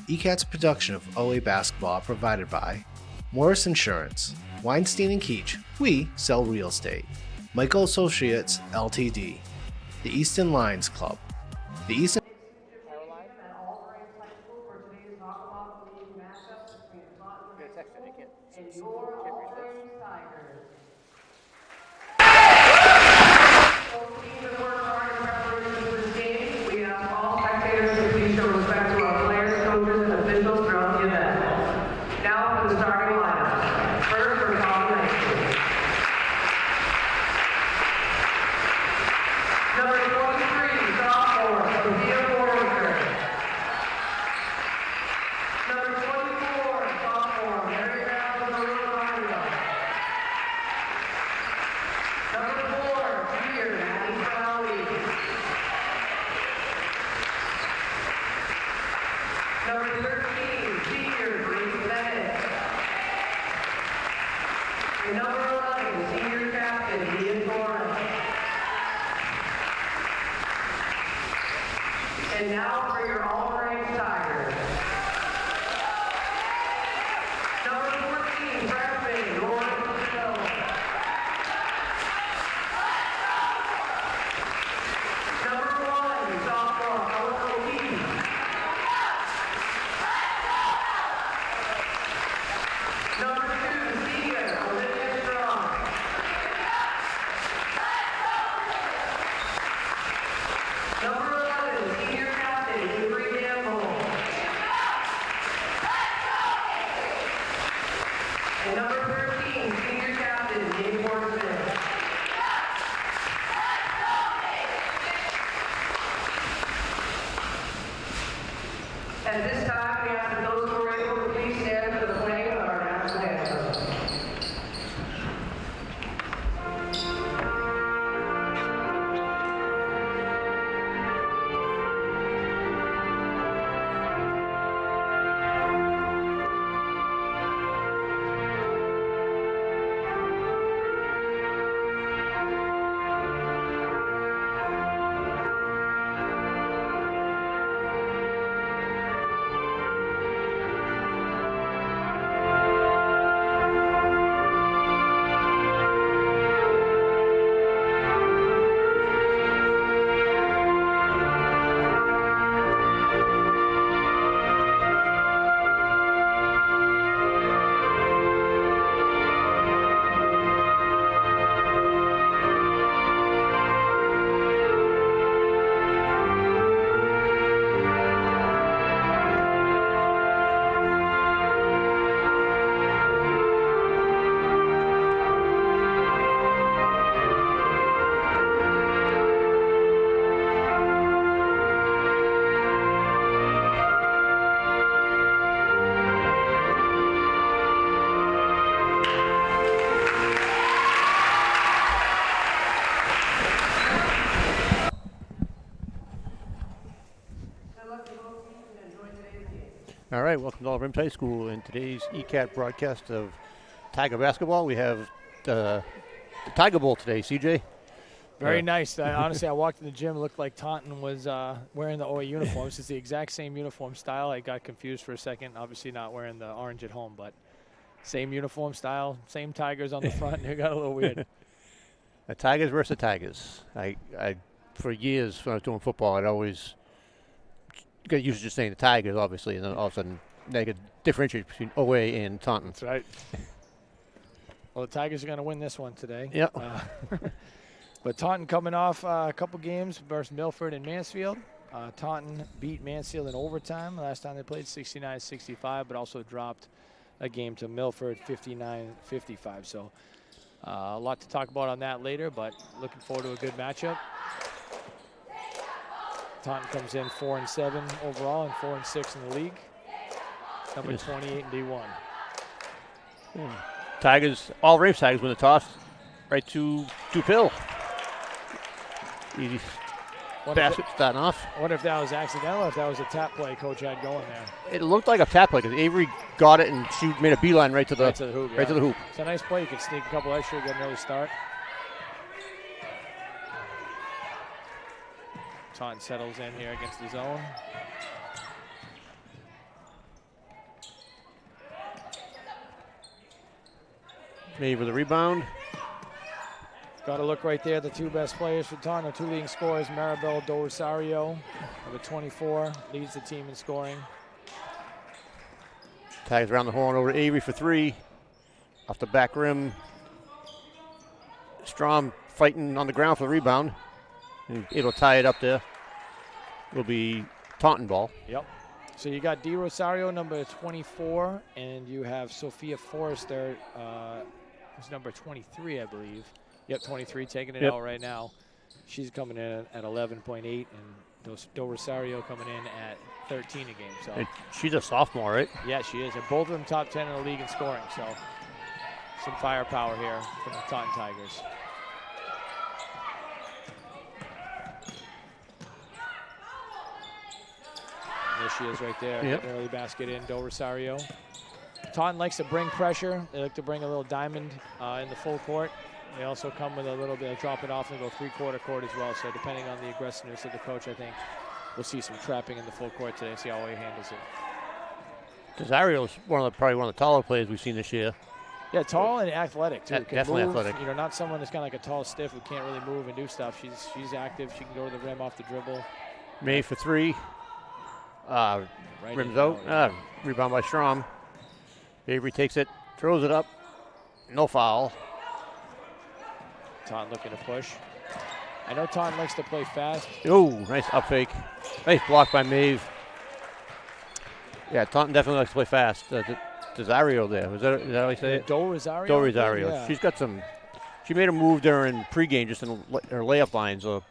ECAT's production of OA basketball provided by Morris Insurance, Weinstein and Keach, we sell real estate, Michael Associates Ltd, the Easton Lions Club, the Easton All right, welcome to Oliver Ames High School. In today's ECAT broadcast of Tiger basketball, we have the Tiger Bowl today. CJ? Very nice. Honestly, I walked in the gym. It looked like Taunton was wearing the OA uniforms. It's the exact same uniform style. I got confused for a second. Obviously not wearing the orange at home, but same uniform style, same Tigers on the front. It got a little weird. The Tigers versus the Tigers. I for years when I was doing football, I'd always got used to just saying the Tigers, obviously, and then all of a sudden they could differentiate between OA and Taunton. That's right. Well, the Tigers are going to win this one today. Yep. But Taunton coming off a couple games versus Milford and Mansfield. Taunton beat Mansfield in overtime last time they played, 69-65, but also dropped a game to Milford, 59-55. So a lot to talk about on that later, but looking forward to a good matchup. Taunton comes in 4-7 overall and 4-6 in the league. Number 28 in D1. Tigers, all Raves Tigers win the toss, right to Pill. Easy basket starting off. I wonder if that was accidental or if that was a tap play Coach had going there. It looked like a tap play because Avery got it and she made a beeline right to the hoop. Right to the hoop. It's a nice play. You can sneak a couple extra, get an early start. Taunton settles in here against the zone. Maeve with a rebound. Got to look right there. The two best players for Taunton, two leading scorers, Maribel Do Rosario, number 24, leads the team in scoring. Tags around the horn over to Avery for 3. Off the back rim. Strom fighting on the ground for the rebound. And able to tie it up there. Will be Taunton ball. Yep. So you got D. Rosario, number 24, and you have Sophia Forrester, who's number 23, I believe. Yep, 23, taking it out right now. She's coming in at 11.8, and Do Rosario coming in at 13 a game. So And she's a sophomore, right? yeah, she is, and both of them top 10 in the league in scoring. So some firepower here from the Taunton Tigers. There she is right there. Yep. Early basket in, Do Rosario. Taunton likes to bring pressure. They like to bring a little diamond in the full court. They also come with a little bit of drop it off and go three-quarter court as well. So depending on the aggressiveness of the coach, I think we'll see some trapping in the full court today, see how he handles it. Desario's probably one of the taller players we've seen this year. Yeah, tall and athletic, too. Can Definitely move, athletic. You know, not someone that's kind of like a tall stiff who can't really move and do stuff. She's active. She can go to the rim off the dribble. Maeve for 3. Right Rims in, out. Rebound by Strom. Avery takes it, throws it up. No foul. Taunton looking to push. I know Taunton likes to play fast. Oh, nice up fake. Nice block by Maeve. Yeah, Taunton definitely likes to play fast. Desario there. Is that how I say it? Do Rosario? Do Rosario. Yeah. She's got some. She made a move during pregame just in her layup line, so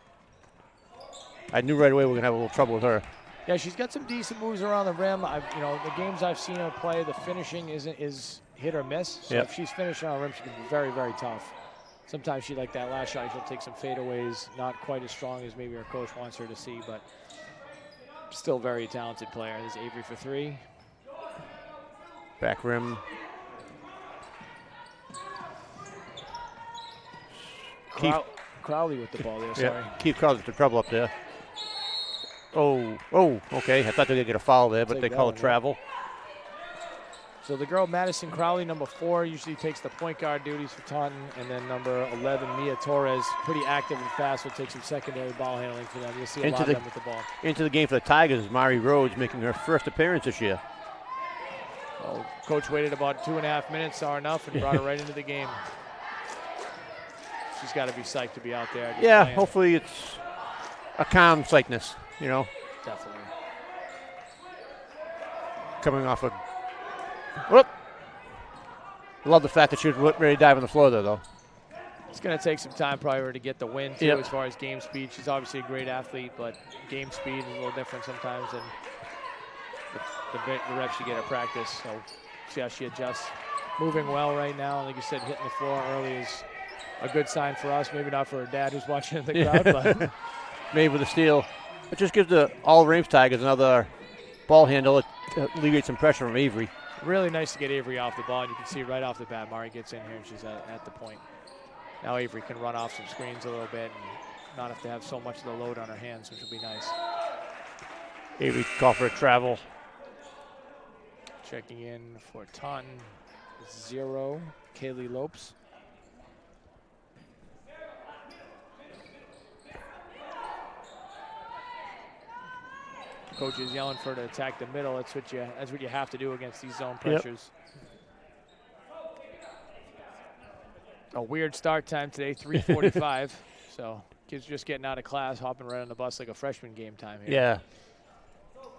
I knew right away we were gonna have a little trouble with her. Yeah, she's got some decent moves around the rim. The games I've seen her play, the finishing is hit or miss. So Yep. if she's finishing on the rim, she can be very, very tough. Sometimes she, like that last shot, she'll take some fadeaways, not quite as strong as maybe her coach wants her to see, but still very talented player. This is Avery for 3. Back rim. Crowley with the ball there, sorry. Yeah, Keith Crowley with the trouble up there. Oh, okay. I thought they were going to get a foul there, but Take they that call one, it yeah. travel. So the girl, Madison Crowley, number 4, usually takes the point guard duties for Taunton. And then number 11, Mia Torres, pretty active and fast, will take some secondary ball handling for them. You'll see a lot of them with the ball. Into the game for the Tigers, Mari Rhodes making her first appearance this year. Well, coach waited about 2.5 minutes, saw enough, and brought her right into the game. She's got to be psyched to be out there. Yeah, playing. hopefully it's a calm psychness, you know, Definitely. coming off a. Whoop. Love the fact that she was ready to dive on the floor there, though. It's going to take some time probably to get the win, too, as far as game speed. She's obviously a great athlete, but game speed is a little different sometimes than the reps you get at practice. So see how she adjusts. Moving well right now. Like you said, hitting the floor early is a good sign for us. Maybe not for her dad who's watching in the crowd, but Made with a steal. It just gives the all Ames Tigers another ball handle. It alleviates some pressure from Avery. really nice to get Avery off the ball. And you can see right off the bat, Mari gets in here and she's at the point. Now Avery can run off some screens a little bit and not have to have so much of the load on her hands, which will be nice. Avery call for a travel. Checking in for Taunton, 0, Kaylee Lopes. Coach is yelling for her to attack the middle. That's what you have to do against these zone pressures. A weird start time today, 3:45. So kids just getting out of class, hopping right on the bus like a freshman game time here. Yeah.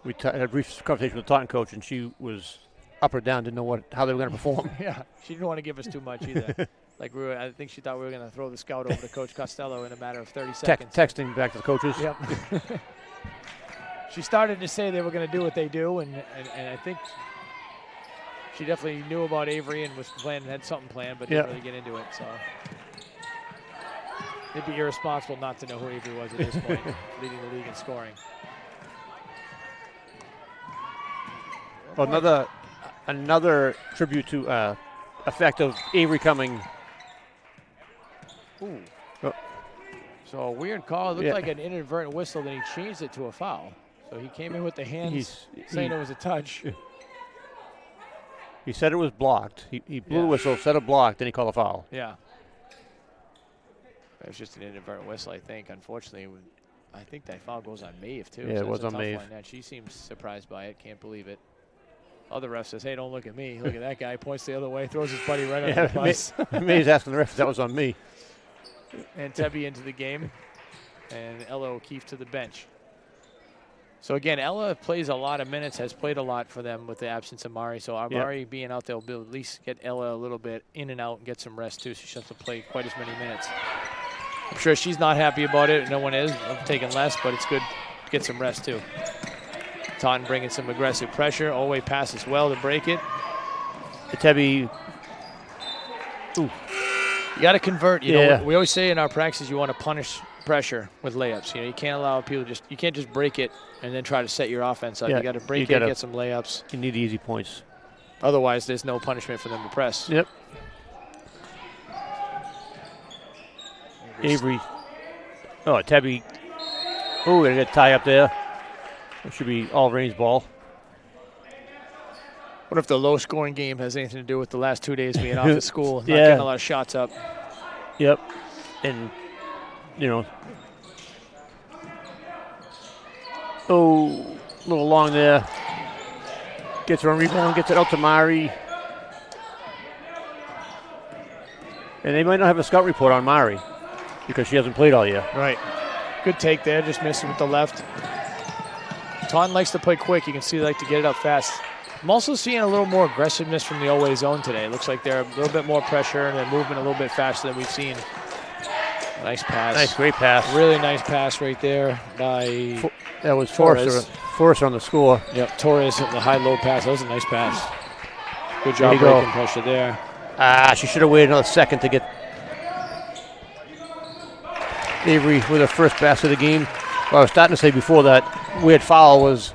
We had a brief conversation with the Taunton coach, and she was up or down, didn't know how they were going to perform. Yeah, she didn't want to give us too much either. I think she thought we were going to throw the scout over to Coach Costello in a matter of 30 seconds. Texting back to the coaches. Yep. She started to say they were going to do what they do, and I think she definitely knew about Avery and was planning, had something planned, but didn't really get into it. So it'd be irresponsible not to know who Avery was at this point, leading the league in scoring. Well, another tribute to effect of Avery coming. Ooh. So a weird call. It looked like an inadvertent whistle, then he changed it to a foul. So he came in with the hands saying it was a touch. He said it was blocked. He blew the whistle, said it blocked, then he called a foul. Yeah. It was just an inadvertent whistle, I think. Unfortunately, I think that foul goes on Maeve, too. Yeah, so it was on Maeve. She seems surprised by it. Can't believe it. Other ref says, hey, don't look at me. Look at that guy. Points the other way. Throws his buddy right under the bus. Maeve's asking the ref if that was on me. And Tebby into the game. And Ella O'Keefe to the bench. So, again, Ella plays a lot of minutes, has played a lot for them with the absence of Mari. So, Mari being out there will at least get Ella a little bit in and out and get some rest, too, so she doesn't play quite as many minutes. I'm sure she's not happy about it. No one is. I'm taking less, but it's good to get some rest, too. Taunton bringing some aggressive pressure. Olway passes well to break it. Tebby. You got to convert. You know, we always say in our practices you want to punish pressure with layups. You know, you can't allow people you can't just break it and then try to set your offense up. You got to break it and get some layups. You need easy points. Otherwise, there's no punishment for them to press. Yep. Avery. Oh, Tebby. Oh, gonna get a tie up there. It should be all range ball. What if the low-scoring game has anything to do with the last 2 days being off at school, not getting a lot of shots up? Yep. And, you know. Oh, a little long there. Gets her on rebound, gets it out to Mari. And they might not have a scout report on Mari because she hasn't played all year. Right. Good take there, just missed it with the left. Taunton likes to play quick. You can see they like to get it up fast. I'm also seeing a little more aggressiveness from the Olway zone today. It looks like they're a little bit more pressure and they're moving a little bit faster than we've seen. Nice pass. Nice, great pass. Really nice pass right there by that was Torres. Forrester on the score. Yep, Torres hitting the high-low pass. That was a nice pass. Good job breaking pressure there. She should have waited another second to get Avery with her first basket of the game. Well, I was starting to say before that weird foul was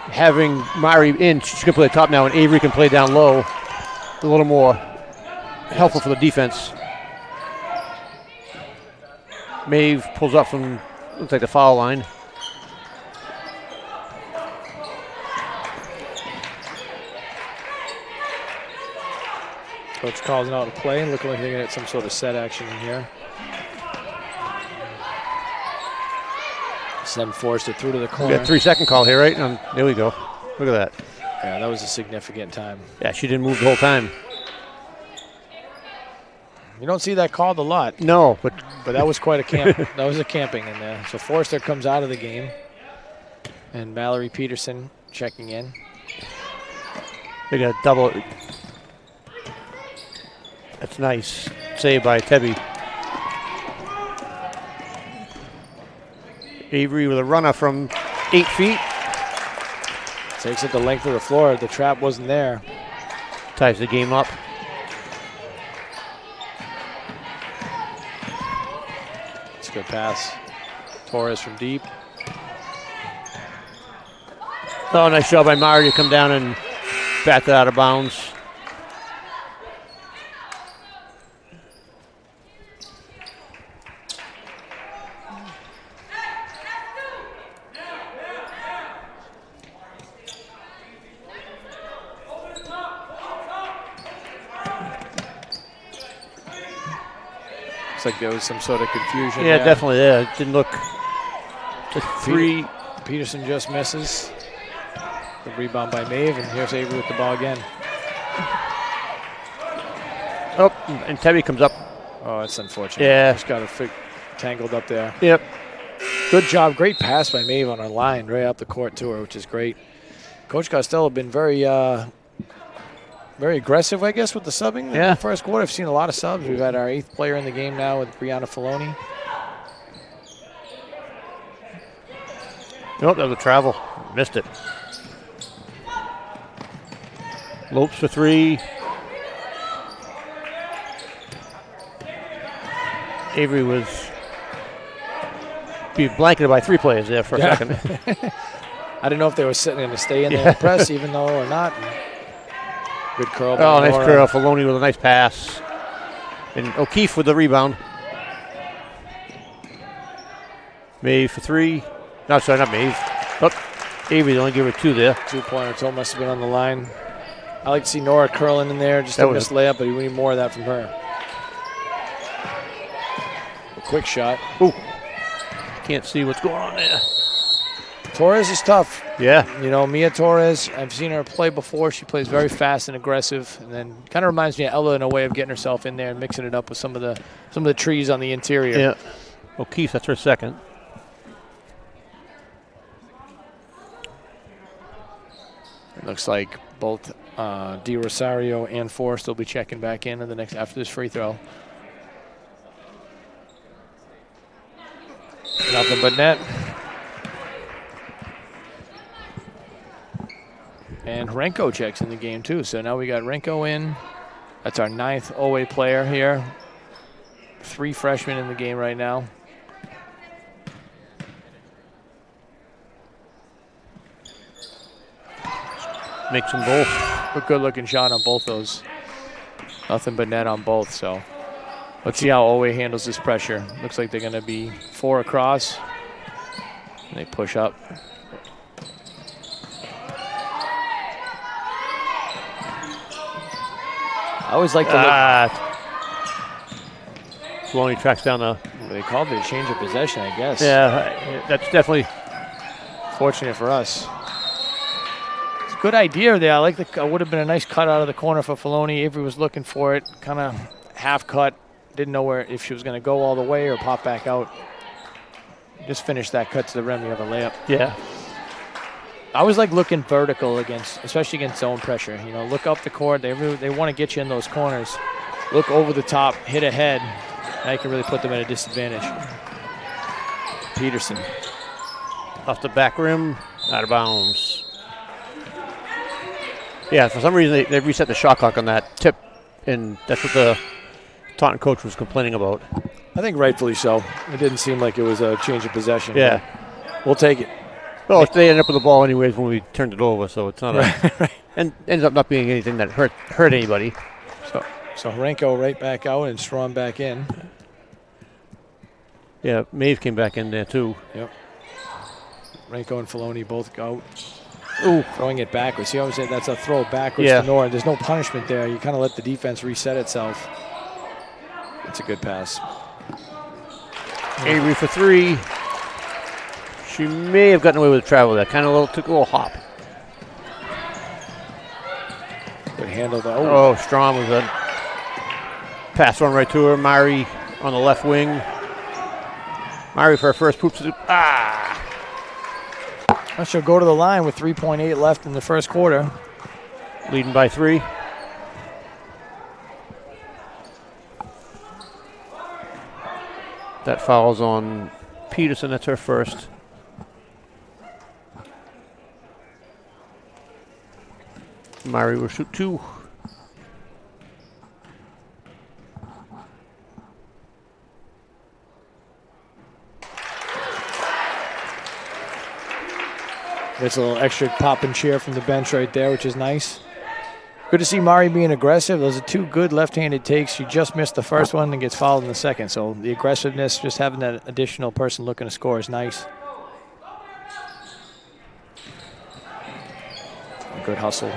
having Mari in. She can play top now, and Avery can play down low. A little more helpful for the defense. Maeve pulls up from, looks like the foul line. Coach calls it out to play, looking like they're going to get some sort of set action in here. Then forced it through to the corner. We got a 3-second call here, right? There we go. Look at that. Yeah, that was a significant time. Yeah, she didn't move the whole time. You don't see that called a lot. No, but that was quite a camp. That was a camping in there. So Forrester comes out of the game, and Mallory Peterson checking in. They got a double. That's nice. Saved by Tebby. Avery with a runner from 8 feet. Takes it the length of the floor. The trap wasn't there. Ties the game up. It's a good pass. Torres from deep. Oh, nice job by Mari to come down and bat that out of bounds. Like there was some sort of confusion. Yeah, definitely. Yeah, it didn't look. Three. Peterson just misses. The rebound by Maeve, and here's Avery with the ball again. Oh, and Tebby comes up. Oh, that's unfortunate. Yeah. Just got her tangled up there. Yep. Good job. Great pass by Maeve on her line, right up the court to her, which is great. Coach Costello been very aggressive, I guess, with the subbing in the first quarter. I've seen a lot of subs. We've had our 8th player in the game now with Brianna Filoni. Nope, that was a travel. Missed it. Lopes for 3. Avery was being blanketed by 3 players there for a second. I didn't know if they were going to stay in there and press, even though or not. Good curl. Oh, nice curl. Filoni with a nice pass. And O'Keefe with the rebound. Maeve for 3. No, sorry, not Maeve. Oh, Avery only gave her 2 there. 2-pointer. Toe must have been on the line. I like to see Nora curling in there. Just a missed layup, but we need more of that from her. A quick shot. Ooh. Can't see what's going on there. Torres is tough. Yeah. You know, Mia Torres, I've seen her play before. She plays very fast and aggressive, and then kind of reminds me of Ella in a way of getting herself in there and mixing it up with some of the trees on the interior. Yeah. O'Keefe, that's her second. It looks like both Di Rosario and Forrest will be checking back in the next after this free throw. Nothing but net. And Renko checks in the game too. So now we got Renko in. That's our 9th OA player here. 3 freshmen in the game right now. Makes them both. A good looking shot on both those. Nothing but net on both. So let's see how OA handles this pressure. Looks like they're going to be 4 across. And they push up. I always like to look. Maloney tracks down the. They called it a change of possession, I guess. Yeah, that's definitely fortunate for us. It's a good idea there. I like the. Would have been a nice cut out of the corner for Filoni. Avery was looking for it, kind of half cut. Didn't know if she was going to go all the way or pop back out. Just finish that cut to the rim. You have a layup. Yeah. I always like looking vertical especially against zone pressure. You know, look up the court. They want to get you in those corners. Look over the top, hit ahead. Now you can really put them at a disadvantage. Peterson. Off the back rim, out of bounds. Yeah, for some reason they reset the shot clock on that tip, and that's what the Taunton coach was complaining about. I think rightfully so. It didn't seem like it was a change of possession. Yeah. We'll take it. Well, they ended up with the ball anyways when we turned it over, so it's not right. And ends up not being anything that hurt anybody. So Renko right back out and Strawn back in. Yeah, Maeve came back in there too. Yep. Renko and Filoni both go. Ooh. Throwing it backwards. See how I'm saying that's a throw backwards to Nora. There's no punishment there. You kind of let the defense reset itself. It's a good pass. Avery for 3. She may have gotten away with the travel there. Kind of took a little hop. Good handle though. Oh, Strom was a pass run right to her. Mari on the left wing. Mari for her first poop. She'll go to the line with 3.8 left in the first quarter. Leading by 3. That fouls on Peterson. That's her first. Mari will shoot 2. There's a little extra pop and cheer from the bench right there, which is nice. Good to see Mari being aggressive. Those are 2 good left-handed takes. She just missed the first one and gets fouled in the second. So the aggressiveness, just having that additional person looking to score is nice. Good hustle.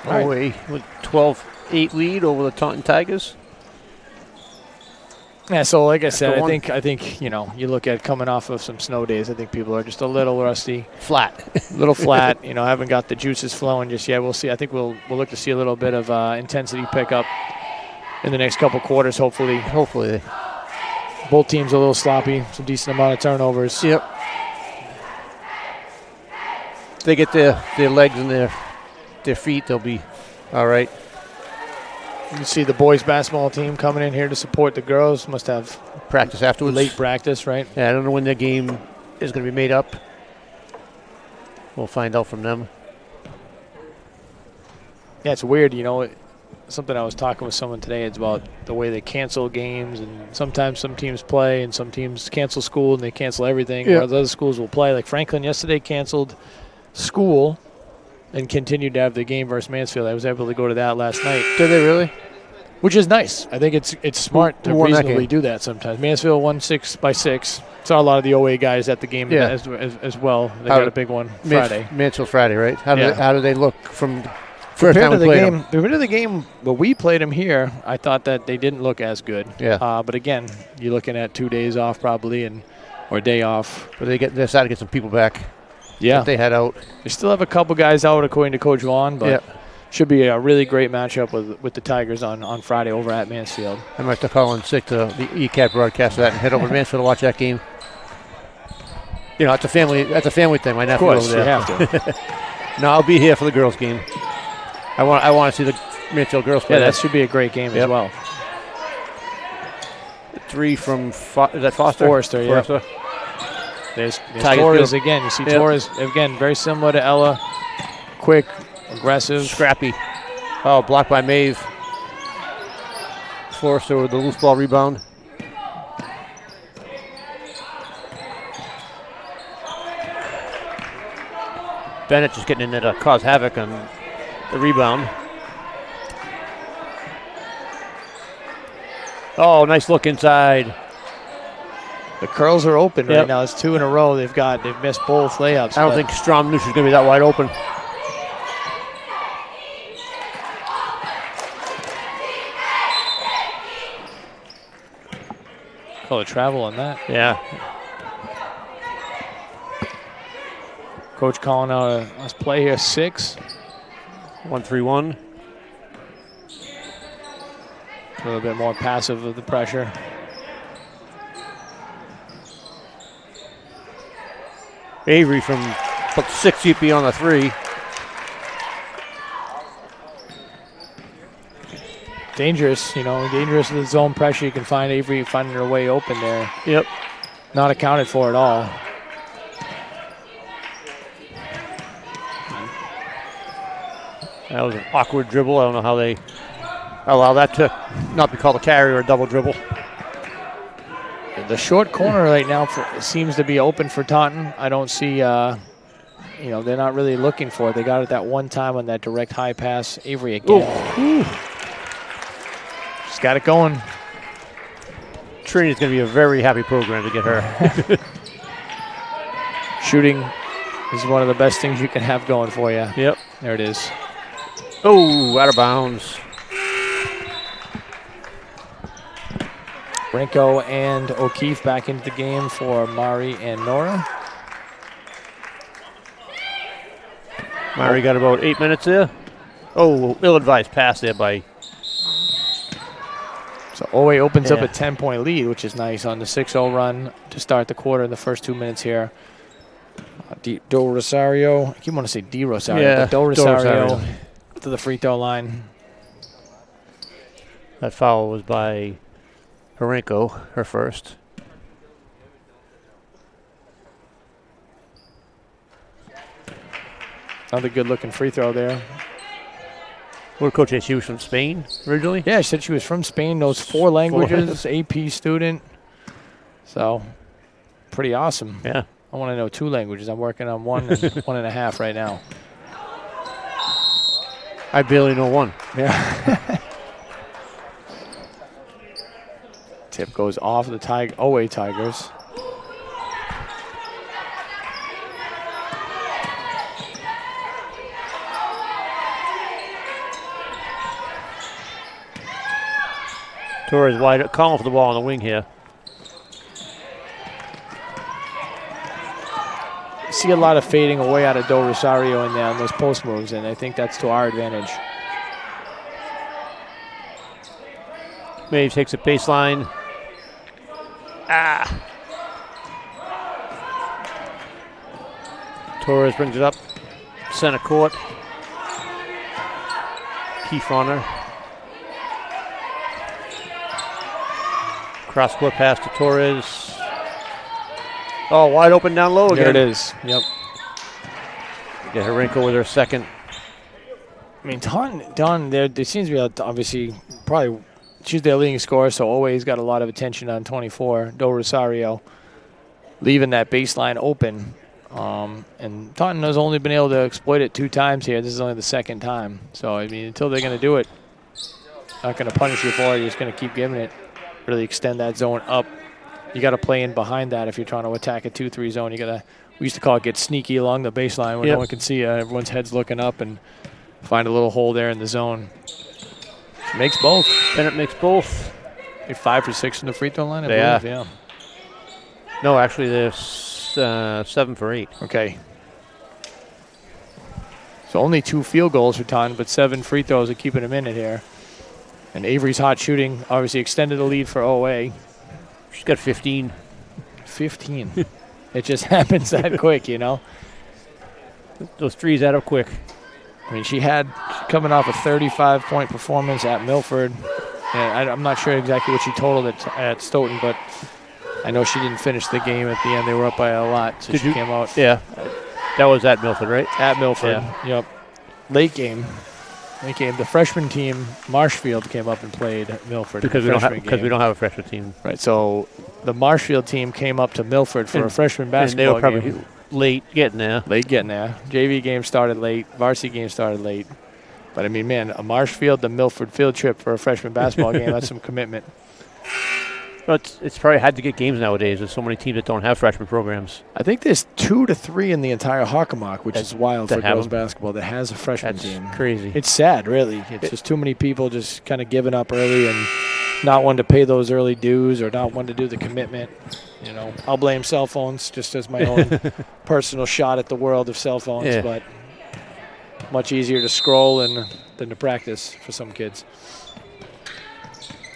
OA with 12-8 lead over the Taunton Tigers. Yeah, so like I said, I think you know, you look at coming off of some snow days, I think people are just a little rusty. Flat. A little flat, you know, haven't got the juices flowing just yet. We'll see. I think we'll look to see a little bit of intensity pickup in the next couple quarters, hopefully. Hopefully. Both teams a little sloppy, some decent amount of turnovers. Yep. If they get their legs and their feet, they'll be all right. You see the boys basketball team coming in here to support the girls. Must have practice afterwards. Late practice, right? Yeah, I don't know when their game is going to be made up. We'll find out from them. Yeah, it's weird, you know. Something I was talking with someone today is about the way they cancel games, and sometimes some teams play and some teams cancel school and they cancel everything, whereas other schools will play. Like Franklin yesterday canceled school and continued to have the game versus Mansfield. I was able to go to that last night. Did they really? Which is nice. I think it's smart to reasonably do that sometimes. Mansfield won 6 by 6. Saw a lot of the OA guys at the game Yeah. as well. They got a big one Friday. Mansfield Friday, right? How do they look from first Compared time we played them? Compared to the game when we played them here, I thought that they didn't look as good. Yeah. But again, you're looking at 2 days off probably or a day off. But they're starting to get some people back. Yeah. That they had out. They still have a couple guys out according to Coach Vaughn, but should be a really great matchup with the Tigers on Friday over at Mansfield. I might have to call in sick to the ECAT broadcast of that and head over to Mansfield to watch that game. You know, it's a family thing. My nephew over there. You have to. No, I'll be here for the girls' game. I want to see the Mansfield girls play. Yeah, that should be a great game as well. 3 from is that Foster? Forrester, yeah. There's Torres again. You see Torres again, very similar to Ella. Quick, aggressive, scrappy. Oh, blocked by Maeve. Forrester with the loose ball rebound. Bennett just getting in there to cause havoc on the rebound. Oh, nice look inside. The curls are open right now. It's 2 in a row. They've missed both layups. I don't think Strom knew she was going to be that wide open. Call it travel on that. Yeah. Coach calling out let's play here 6. 1-3-1. A little bit more passive of the pressure. Avery from about 6 feet beyond the 3. Dangerous, dangerous with the zone pressure. You can find Avery finding her way open there. Yep. Not accounted for at all. That was an awkward dribble. I don't know how they allow that to not be called a carry or a double dribble. The short corner right now seems to be open for Taunton. I don't see, they're not really looking for it. They got it that one time on that direct high pass. Avery again. She's got it going. Trinity's going to be a very happy program to get her. Shooting is one of the best things you can have going for you. Yep. There it is. Oh, out of bounds. Brinko and O'Keefe back into the game for Mari and Nora. Mari got about 8 minutes there. Oh, ill-advised pass there by... So OA opens up a 10-point lead, which is nice on the 6-0 run to start the quarter in the first 2 minutes here. Do Rosario, I keep wanting to say D Rosario, but Do Rosario to the free throw line. That foul was by Horenko, her first. Another good-looking free throw there. What did Coach say? She was from Spain originally? Yeah, she said she was from Spain, knows 4 languages, AP student. So, pretty awesome. Yeah. I want to know 2 languages. I'm working on 1 and 1.5 right now. I barely know 1. Yeah. Tip goes off the OA Tigers. Torres wide, calling for the ball on the wing here. See a lot of fading away out of Do Rosario in there on those post moves, and I think that's to our advantage. Maeve takes a baseline. Torres brings it up. Center court. Keefe on her. Cross court pass to Torres. Oh, wide open down low again. There it is. Yep. Get Horenko with her second. I mean, Taunton, there seems to be obviously probably she's their leading scorer, so always got a lot of attention on 24. Do Rosario leaving that baseline open. And Taunton has only been able to exploit it 2 times here. This is only the 2nd time. So, I mean, until they're going to do it, not going to punish you for it. You're just going to keep giving it. Really extend that zone up you got to play in behind that if you're trying to attack a 2-3 zone. You got to. We used to call it get sneaky along the baseline where no one can see you. Everyone's head's looking up and find a little hole there in the zone. Makes both. Bennett makes both. They're 5 for 6 from the free throw line, I They believe. are. Yeah. No, actually, they're 7 for 8. Okay. So only 2 field goals for Taunton, but 7 free throws are keeping them in it here. And Avery's hot shooting obviously extended the lead for OA. She's got 15. 15. It just happens that quick, you know. Those threes add up quick. I mean, she had coming off a 35-point performance at Milford. And I'm not sure exactly what she totaled at Stoughton, but I know she didn't finish the game at the end. They were up by a lot, so she came out. Yeah. That was at Milford, right? At Milford. Yeah. Yep. Late game. The freshman team, Marshfield, came up and played at Milford. Because we don't have a freshman team. Right. So the Marshfield team came up to Milford for a freshman basketball and they were probably game. late getting there. Late getting there. JV game started late. Varsity game started late. But I mean, man, a Marshfield to Milford field trip for a freshman basketball game, that's some commitment. But it's probably hard to get games nowadays. There's so many teams that don't have freshman programs. I think there's 2 to 3 in the entire Hockomock, which is wild for girls them. basketball, that has a freshman team. Crazy. It's sad, really. It's just too many people just kind of giving up early and not wanting to pay those early dues or not wanting to do the commitment. You know, I'll blame cell phones just as my own personal shot at the world of cell phones, but much easier to scroll than to practice for some kids.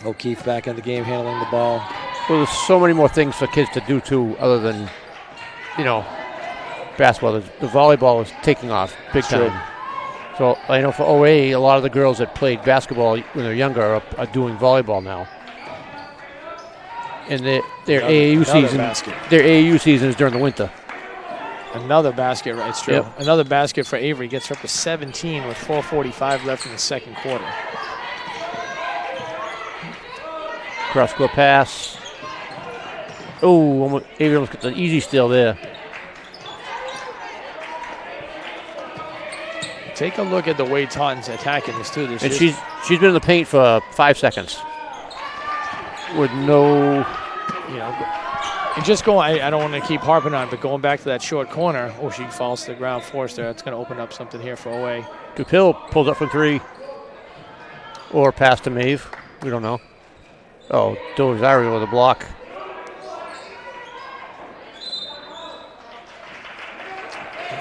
O'Keefe back in the game handling the ball. Well, there's so many more things for kids to do, too, other than, basketball. The volleyball is taking off big time. So I know for OA, a lot of the girls that played basketball when they're younger are doing volleyball now. And their AAU season is during the winter. Another basket, right? It's true. Yep. Another basket for Avery. Gets her up to 17 with 4:45 left in the second quarter. Cross-court pass. Oh, Avery almost got the easy steal there. Take a look at the way Taunton's attacking this, too. And she's been in the paint for 5 seconds with no, And just going, I don't want to keep harping on, but going back to that short corner. Oh, she falls to the ground, forced there. That's going to open up something here for OA. Dupil pulls up from 3. Or pass to Maeve. We don't know. Oh, Dozario with a block.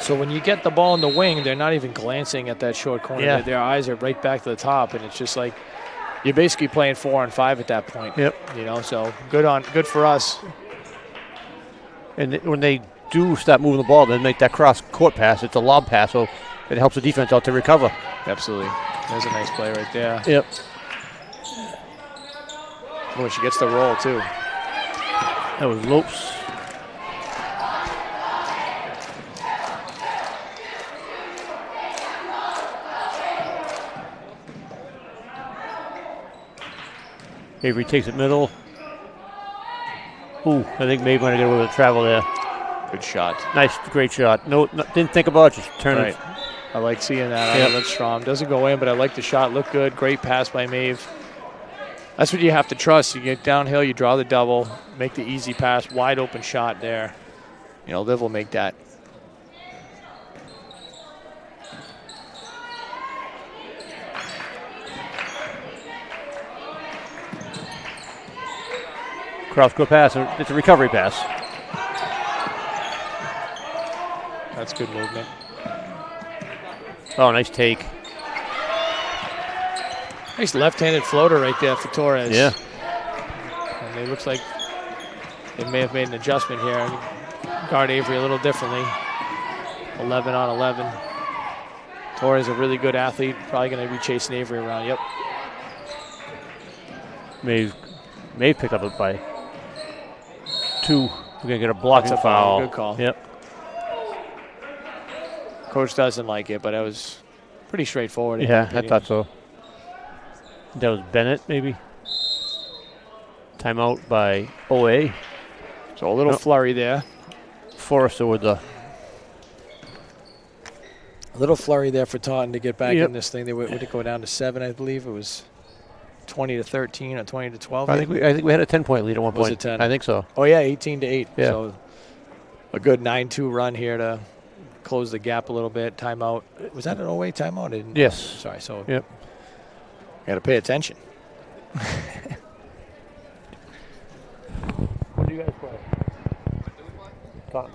So when you get the ball in the wing, they're not even glancing at that short corner. Yeah. Their eyes are right back to the top, and it's just like you're basically playing 4-on-5 at that point. Yep. So good for us. And when they do stop moving the ball, they make that cross-court pass. It's a lob pass, so it helps the defense out to recover. Absolutely. There's a nice play right there. Yep. Oh, she gets the roll, too. That was Lopes. Avery takes it middle. Ooh, I think Maeve might have got away with the travel there. Good shot. Nice, great shot. No, didn't think about it, just turn it. I like seeing that out of Lindstrom. Doesn't go in, but I like the shot. Looked good. Great pass by Maeve. That's what you have to trust. You get downhill, you draw the double, make the easy pass, wide open shot there. Liv will make that. Cross-court pass. It's a recovery pass. That's good movement. Oh, nice take. Nice left-handed floater right there for Torres. Yeah. And it looks like they may have made an adjustment here. Guard Avery a little differently. 11 on 11. Torres a really good athlete. Probably going to be chasing Avery around. Yep. Maeve picked up it by 2. We're going to get a blocking foul. Good call. Yep. Coach doesn't like it, but it was pretty straightforward. Yeah, I thought so. That was Bennett, maybe. Timeout by OA. So a little flurry there. Forrester with the... A little flurry there for Taunton to get back in this thing. They would go down to 7, I believe. It was 20-13 or 20-12. I think we had a 10-point lead at one Was point. it 10? I think so. Oh yeah, 18-8. Yeah. So a good 9-2 run here to close the gap a little bit. Timeout. Was that an 0-8 timeout? Yes. Sorry. So Yep. got to pay attention. What do you guys play? Taunton.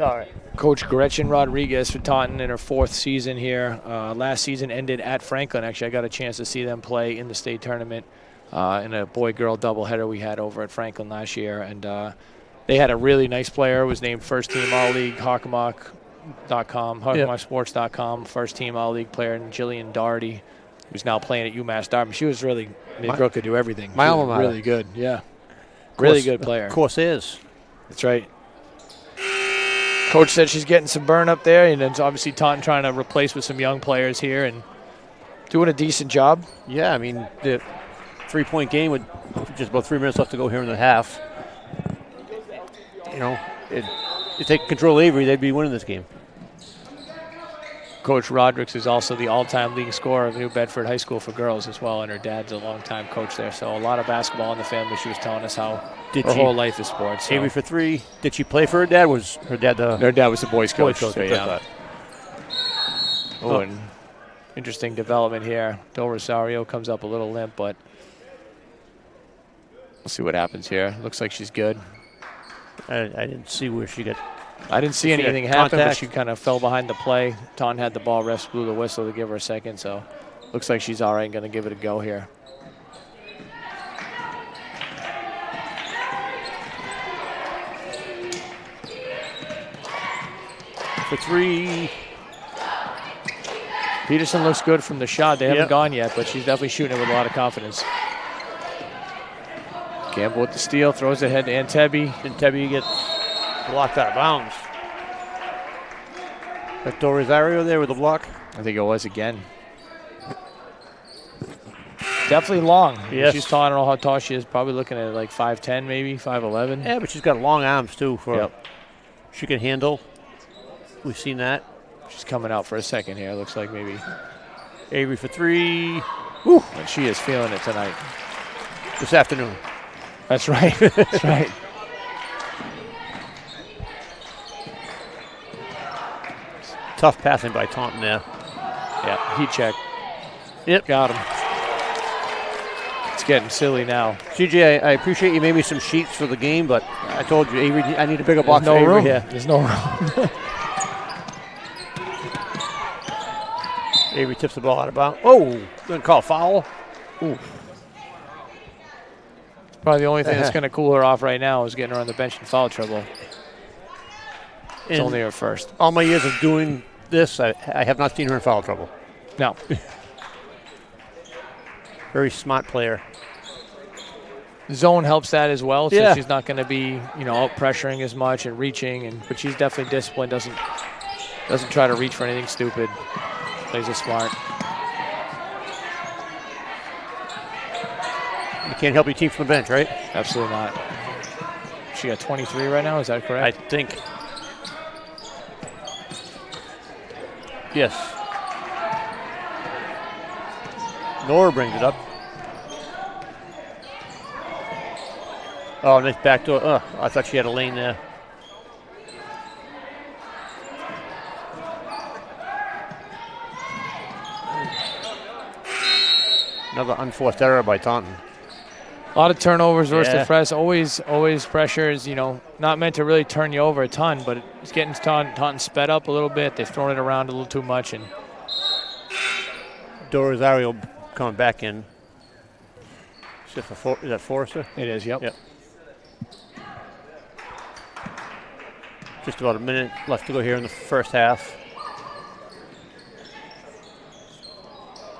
All right. Coach Gretchen Rodriguez for Taunton in her 4th season here. Last season ended at Franklin. Actually, I got a chance to see them play in the state tournament in a boy-girl doubleheader we had over at Franklin last year. And they had a really nice player. Was named first team All-League, Hockomock.com, HockomockSports.com, first team All-League player, and Jillian Doherty, who's now playing at UMass Dartmouth. She was really, the girl could do everything. My She alma was mater. really good, yeah. Really good player. Corsairs. That's right. Coach said she's getting some burn up there, and it's obviously Taunton trying to replace with some young players here and doing a decent job. Yeah, I mean, the 3-point game with just about 3 minutes left to go here in the half. You know, you take control of Avery, they'd be winning this game. Coach Rodriguez is also the all-time league scorer of New Bedford High School for girls as well, and her dad's a longtime coach there. So a lot of basketball in the family. She was telling us how her whole life is sports. So. Avery for 3. Did she play for her dad? Was her dad the... Their dad was the boys coach. Boys coach, so, yeah. And interesting development here. Del Rosario comes up a little limp, but we'll see what happens here. Looks like she's good. I didn't see where she got... I didn't see anything happen, but she kind of fell behind the play. Taunton had the ball. Refs blew the whistle to give her a second, so looks like she's all right. Going to give it a go here. For 3. Peterson looks good from the shot. They haven't gone yet, but she's definitely shooting it with a lot of confidence. Campbell with the steal, throws it ahead to Antebby. Antebby gets blocked out of bounds. Hector Rosario there with the block. I think it was again. Definitely long. Yes. She's tall. I don't know how tall she is. Probably looking at like 5'10", maybe 5'11". Yeah, but she's got long arms too. She can handle. We've seen that. She's coming out for a second here. Looks like maybe. Avery for 3. Woo. And she is feeling it tonight. This afternoon. That's right. That's right. Tough passing by Taunton there. Yeah, heat check. Yep. Got him. It's getting silly now. CJ, I appreciate you made me some sheets for the game, but I told you, Avery, I need a bigger box for Avery here. There's no room. Avery tips the ball out of bounds. Oh, gonna call foul. Ooh. Probably the only thing that's going to cool her off right now is getting her on the bench in foul trouble. It's only her first. All my years of doing this, I have not seen her in foul trouble. No. Very smart player. Zone helps that as well, so Yeah. she's not going to be, out pressuring as much and reaching, but she's definitely disciplined. Doesn't try to reach for anything stupid. Plays it smart. You can't help your team from the bench, right? Absolutely not. She got 23 right now. Is that correct? I think. Yes. Nora brings it up. Oh, nice backdoor. Oh, I thought she had a lane there. Another unforced error by Taunton. A lot of turnovers versus Yeah. the press. Always pressure is, not meant to really turn you over a ton, but it's getting Taunton sped up a little bit. They've thrown it around a little too much. And Dorozario coming back in. Is that Forrester? it is, yep. Just about a minute left to go here in the first half.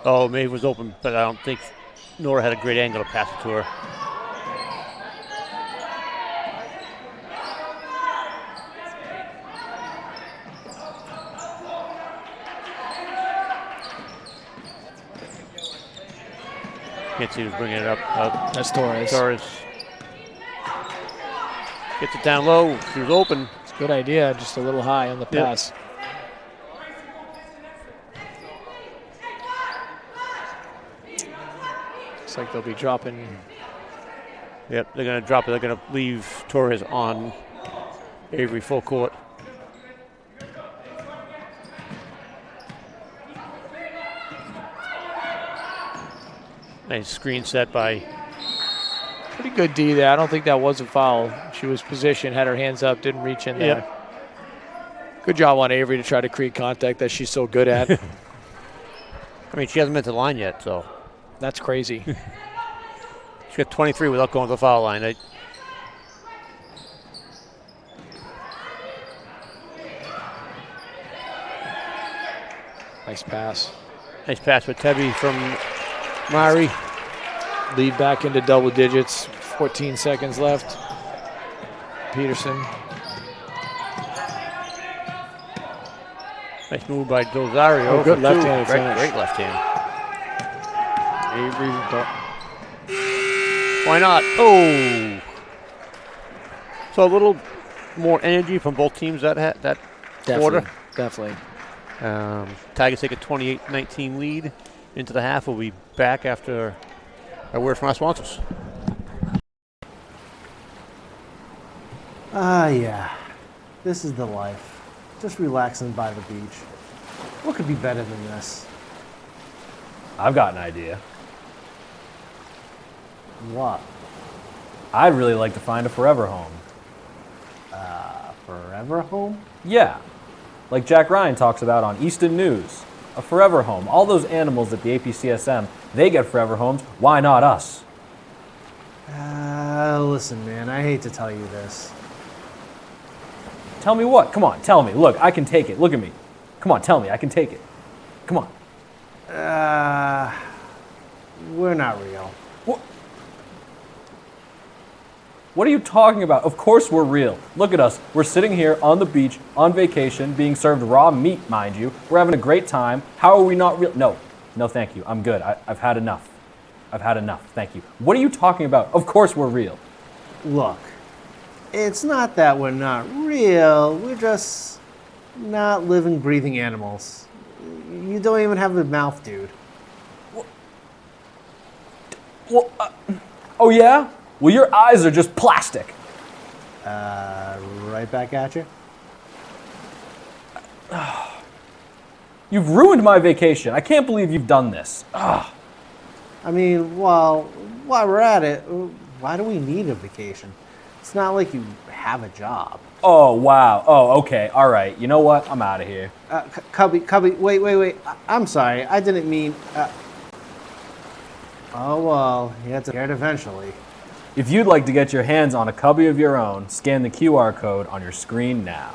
Oh, Maeve was open, but I don't think Nora had a great angle to pass it to her. Can't see who's bringing it up. That's Torres. Torres gets it down low. She was open. It's a good idea, just a little high on the pass. Looks like they'll be dropping. Yep, they're going to drop it. They're going to leave Torres on Avery full court. Nice screen set by. Pretty good D there. I don't think that was a foul. She was positioned, had her hands up, didn't reach in there. Yep. Good job on Avery to try to create contact that she's so good at. I mean, she hasn't been to the line yet, so. That's crazy. She got 23 without going to the foul line. Nice pass. Nice pass with Tebby from Mari. Lead back into double digits. 14 seconds left. Peterson. Nice move by Dozario. Oh, good left-handed finish. Great left hand. Avery. Why not? Oh! So a little more energy from both teams that quarter. Definitely. Tigers take a 28-19 lead into the half. We'll be back after a word from our sponsors. Yeah. This is the life. Just relaxing by the beach. What could be better than this? I've got an idea. What? I'd really like to find a forever home. Forever home? Yeah, like Jack Ryan talks about on Easton News. A forever home. All those animals at the APCSM, they get forever homes. Why not us? Listen, man, I hate to tell you this. Tell me what? Come on, tell me. Look, I can take it. Look at me. Come on, tell me. I can take it. Come on. We're not real. What are you talking about? Of course we're real. Look at us. We're sitting here on the beach, on vacation, being served raw meat, mind you. We're having a great time. How are we not real? No, thank you. I'm good. I've had enough. I've had enough. Thank you. What are you talking about? Of course we're real. Look, it's not that we're not real. We're just not living, breathing animals. You don't even have a mouth, dude. Oh yeah? Well, your eyes are just plastic. Right back at you. You've ruined my vacation. I can't believe you've done this. I mean, well, while we're at it, why do we need a vacation? It's not like you have a job. Oh, wow. Oh, okay. All right. You know what? I'm out of here. Cubby, wait. I'm sorry. I didn't mean... Oh, well, you have to get it eventually. If you'd like to get your hands on a cubby of your own, scan the QR code on your screen now.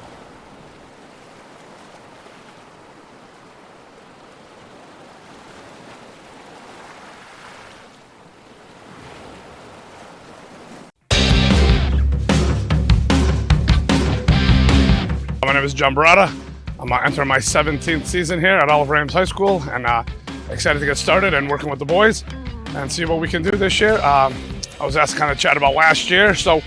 My name is John Barata. I'm entering my 17th season here at Oliver Ames High School, and excited to get started and working with the boys and see what we can do this year. I was asked to kind of chat about last year. So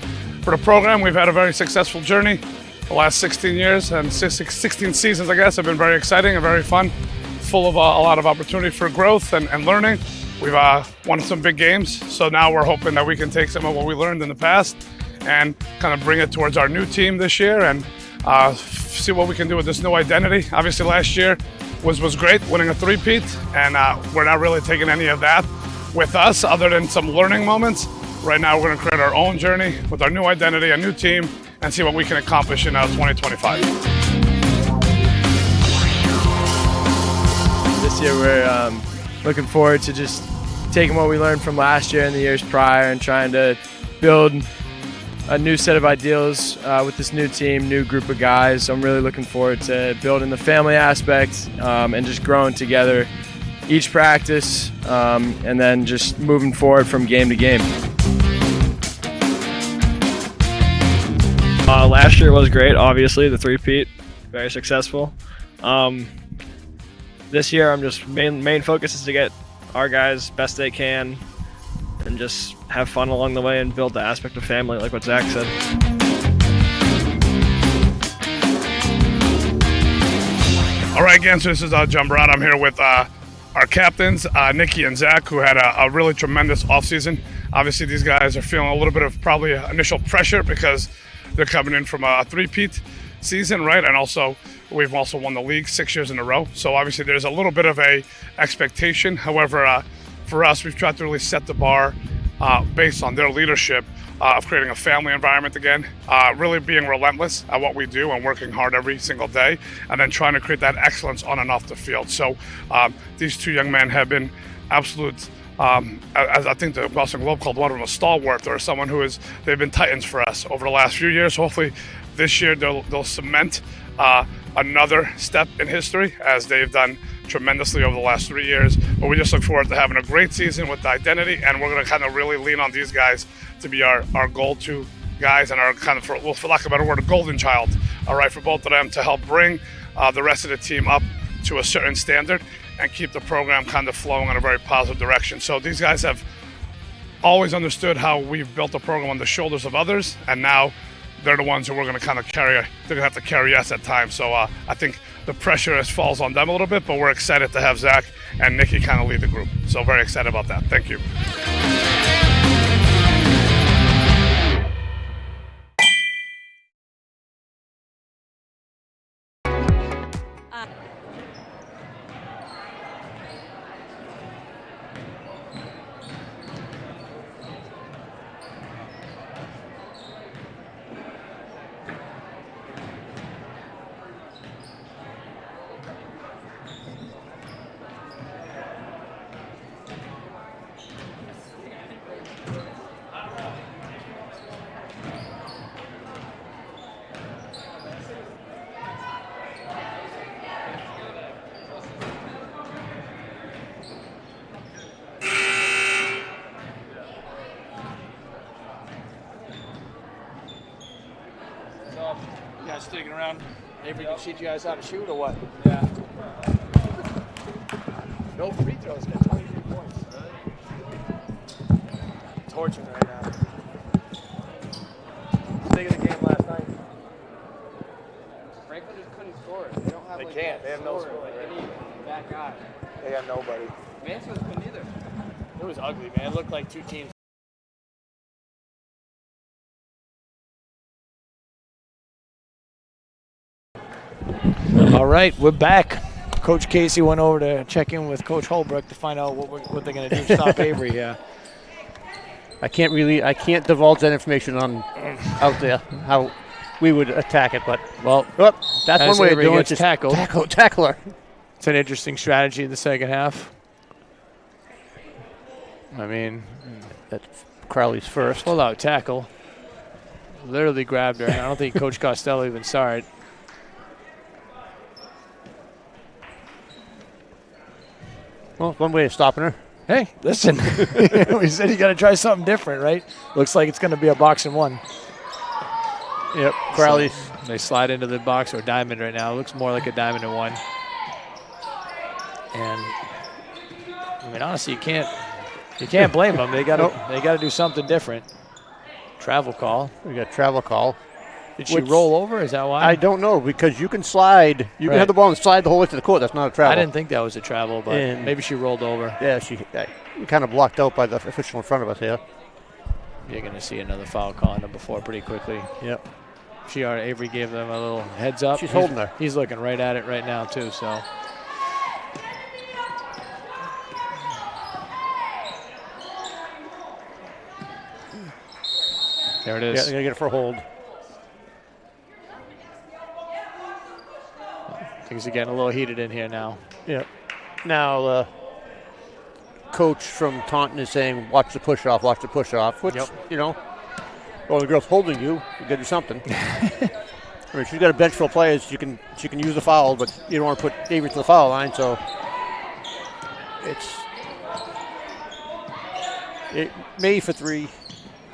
for the program, we've had a very successful journey. The last 16 years and 16 seasons, I guess, have been very exciting and very fun, full of a lot of opportunity for growth and learning. We've won some big games, so now we're hoping that we can take some of what we learned in the past and kind of bring it towards our new team this year and see what we can do with this new identity. Obviously, last year was great, winning a three-peat, and we're not really taking any of that with us other than some learning moments. Right now, we're going to create our own journey with our new identity, a new team, and see what we can accomplish in 2025. This year, we're looking forward to just taking what we learned from last year and the years prior and trying to build a new set of ideals with this new team, new group of guys. So I'm really looking forward to building the family aspect and just growing together each practice and then just moving forward from game to game. Last year was great, obviously, the three-peat, very successful. This year, I'm just main focus is to get our guys best they can and just have fun along the way and build the aspect of family, like what Zach said. All right, again, so this is John Brown. I'm here with our captains, Nikki and Zach, who had a really tremendous offseason. Obviously, these guys are feeling a little bit of probably initial pressure because they're coming in from a three-peat season, right? And also, we've also won the league 6 years in a row. So obviously, there's a little bit of a expectation. However, for us, we've tried to really set the bar based on their leadership of creating a family environment again, really being relentless at what we do and working hard every single day, and then trying to create that excellence on and off the field. So these two young men have been absolute, as I think the Boston Globe called one of them a stalwart, or someone they've been titans for us over the last few years. Hopefully this year they'll cement another step in history, as they've done tremendously over the last 3 years. But we just look forward to having a great season with the identity, and we're going to kind of really lean on these guys to be our go-to guys and our kind of, for lack of a better word, a golden child, all right, for both of them to help bring the rest of the team up to a certain standard and keep the program kind of flowing in a very positive direction. So these guys have always understood how we've built the program on the shoulders of others, and now they're the ones who we're going to kind of carry. They're going to have to carry us at times. So I think the pressure falls on them a little bit, but we're excited to have Zach and Nikki kind of lead the group. So very excited about that. Thank you. Sticking around. Avery can teach you guys how to shoot or what? Yeah. No free throws, got 23 points. Torching right now. Think of the game last night. Franklin just couldn't score it. They don't have. They can't. They have no scoring. They need that guy. They got nobody. Mansfield couldn't either. It was ugly, man. It looked like two teams. All right, we're back. Coach Casey went over to check in with Coach Holbrook to find out what they're going to do to stop Avery here. I can't divulge that information on out there how we would attack it, but that's one way of doing it. Just tackle her. It's an interesting strategy in the second half. I mean, that's Crowley's first. Pull out tackle. Literally grabbed her. I don't think Coach Costello even saw it. Well, one way of stopping her. Hey, listen. We said you got to try something different, right? Looks like it's going to be a box and one. Yep, Crowley's. So they slide into the box or diamond right now. It looks more like a diamond and one. And I mean, honestly, you can't blame them. They got to do something different. Travel call. We got travel call. Did she roll over? Is that why? I don't know, because you can slide. You can have the ball and slide the whole way to the court. That's not a travel. I didn't think that was a travel, but maybe she rolled over. Yeah, she kind of blocked out by the official in front of us here. You're going to see another foul call on number 4 pretty quickly. Yep. Avery gave them a little heads up. She's holding her. He's looking right at it right now, too, so. There it is. Yeah, they're going to get it for a hold. Things are getting a little heated in here now. Yep. Now, the coach from Taunton is saying, watch the push-off, which, well, the girl's holding you. You got to do something. I mean, she's got a bench full of players. She can use a foul, but you don't want to put Avery to the foul line, so it may for 3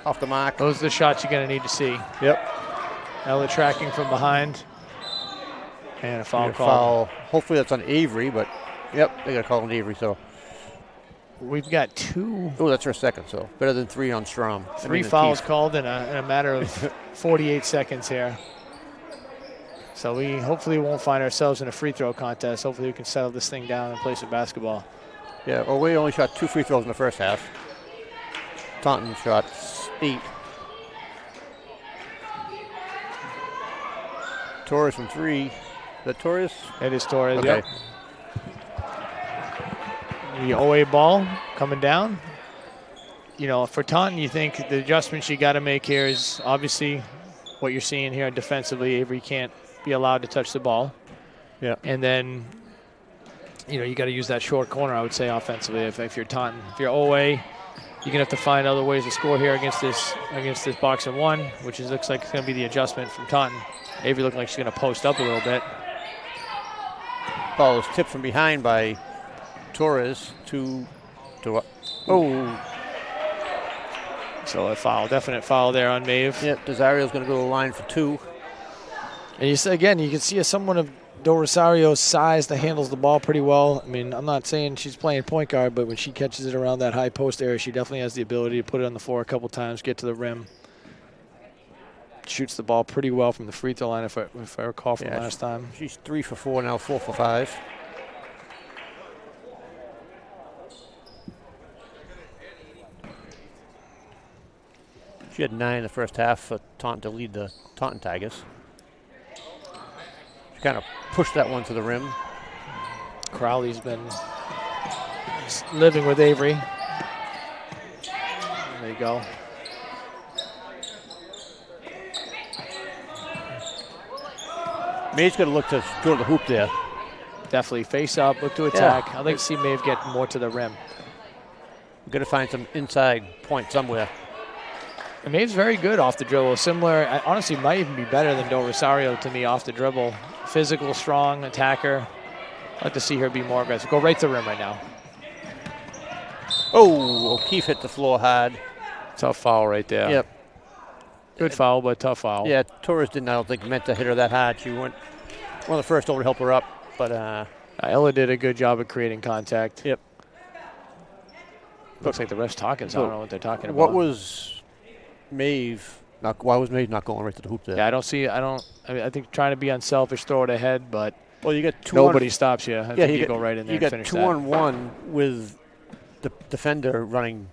off the mark. Those are the shots you're going to need to see. Yep. Ella tracking from behind. And a foul call. Hopefully that's on Avery, but yep, they got to call on Avery. So we've got 2. Oh, that's her second. So better than 3 on Strom. 3 fouls called in a matter of 48 seconds here. So we hopefully won't find ourselves in a free throw contest. Hopefully we can settle this thing down and play some basketball. Yeah, Oway only shot 2 free throws in the first half. Taunton shot 8. Torres from 3. Is that Torres? It is Torres. Okay. Yep. The OA ball coming down. You know, for Taunton, you think the adjustments you got to make here is obviously what you're seeing here defensively. Avery can't be allowed to touch the ball. Yeah. And then, you know, you got to use that short corner, I would say, offensively. If you're Taunton, if you're OA, you're gonna have to find other ways to score here against this box and 1, which looks like it's gonna be the adjustment from Taunton. Avery looking like she's gonna post up a little bit. Ball was tipped from behind by Torres to So a foul, definite foul there on Maeve. Yeah, Desario's going to go to the line for 2. And you see, again, you can see someone of Do Rosario's size that handles the ball pretty well. I mean, I'm not saying she's playing point guard, but when she catches it around that high post area, she definitely has the ability to put it on the floor a couple times, get to the rim. Shoots the ball pretty well from the free throw line, if I recall from last time. She's 3 for 4 now, 4 for 5. She had 9 in the first half for Taunton to lead the Taunton Tigers. She kind of pushed that one to the rim. Crowley's been living with Avery. There you go. Maeve's going to look to go to the hoop there. Definitely face up, look to attack. I'd like to see Maeve get more to the rim. We're going to find some inside point somewhere. And Maeve's very good off the dribble. Similar, honestly, might even be better than Do Rosario to me off the dribble. Physical, strong attacker. I'd like to see her be more aggressive. Go right to the rim right now. Oh, O'Keefe hit the floor hard. Tough foul right there. Yep. Good foul, but tough foul. Yeah, Torres didn't, I don't think, meant to hit her that hard. She went one of the first over to help her up, but Ella did a good job of creating contact. Yep. Looks like the ref's talking, so I don't know what they're talking about. What was Maeve? Why was Maeve not going right to the hoop there? Yeah, I think trying to be unselfish, throw it ahead, but well, you got 2 nobody stops you. I think you got, go right in there you and got finish 2-on-1 with the defender running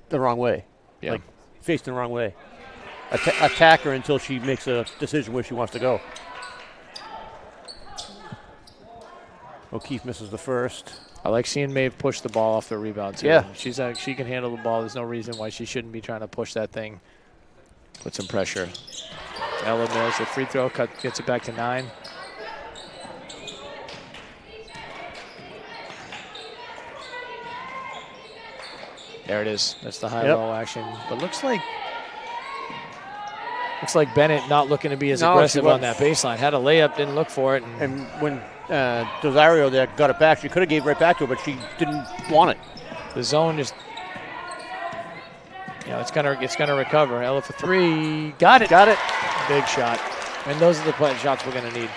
the wrong way, like facing the wrong way. Attack her until she makes a decision where she wants to go. O'Keefe misses the first. I like seeing Maeve push the ball off the rebound, too. Yeah. She can handle the ball. There's no reason why she shouldn't be trying to push that thing. Put some pressure. Ella Mills, the free throw, gets it back to 9. There it is. That's the high-low action. But looks like Bennett not looking to be as aggressive on that baseline. Had a layup, didn't look for it. And when Dosario there got it back, she could have gave it right back to her, but she didn't want it. The zone just, it's gonna recover. Ella for 3, got it. Big shot. And those are the shots we're gonna need.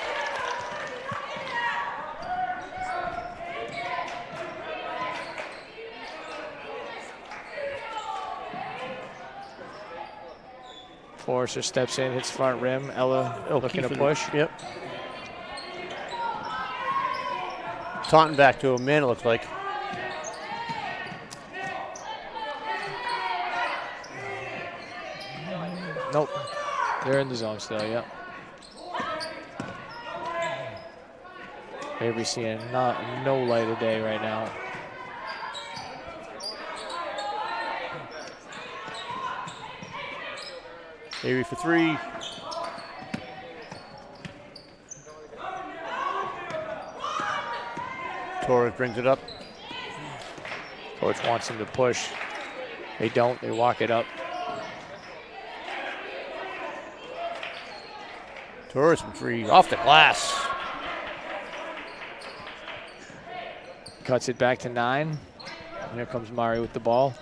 Forrester steps in, hits front rim. Ella looking to push. Yep. Taunton back to a man, it looks like. Nope. They're in the zone still, yep. Avery seeing no light of day right now. Avery for 3. Torres brings it up. Coach wants him to push. They don't. They walk it up. Torres from 3. Off the glass. Cuts it back to 9. And here comes Mari with the ball.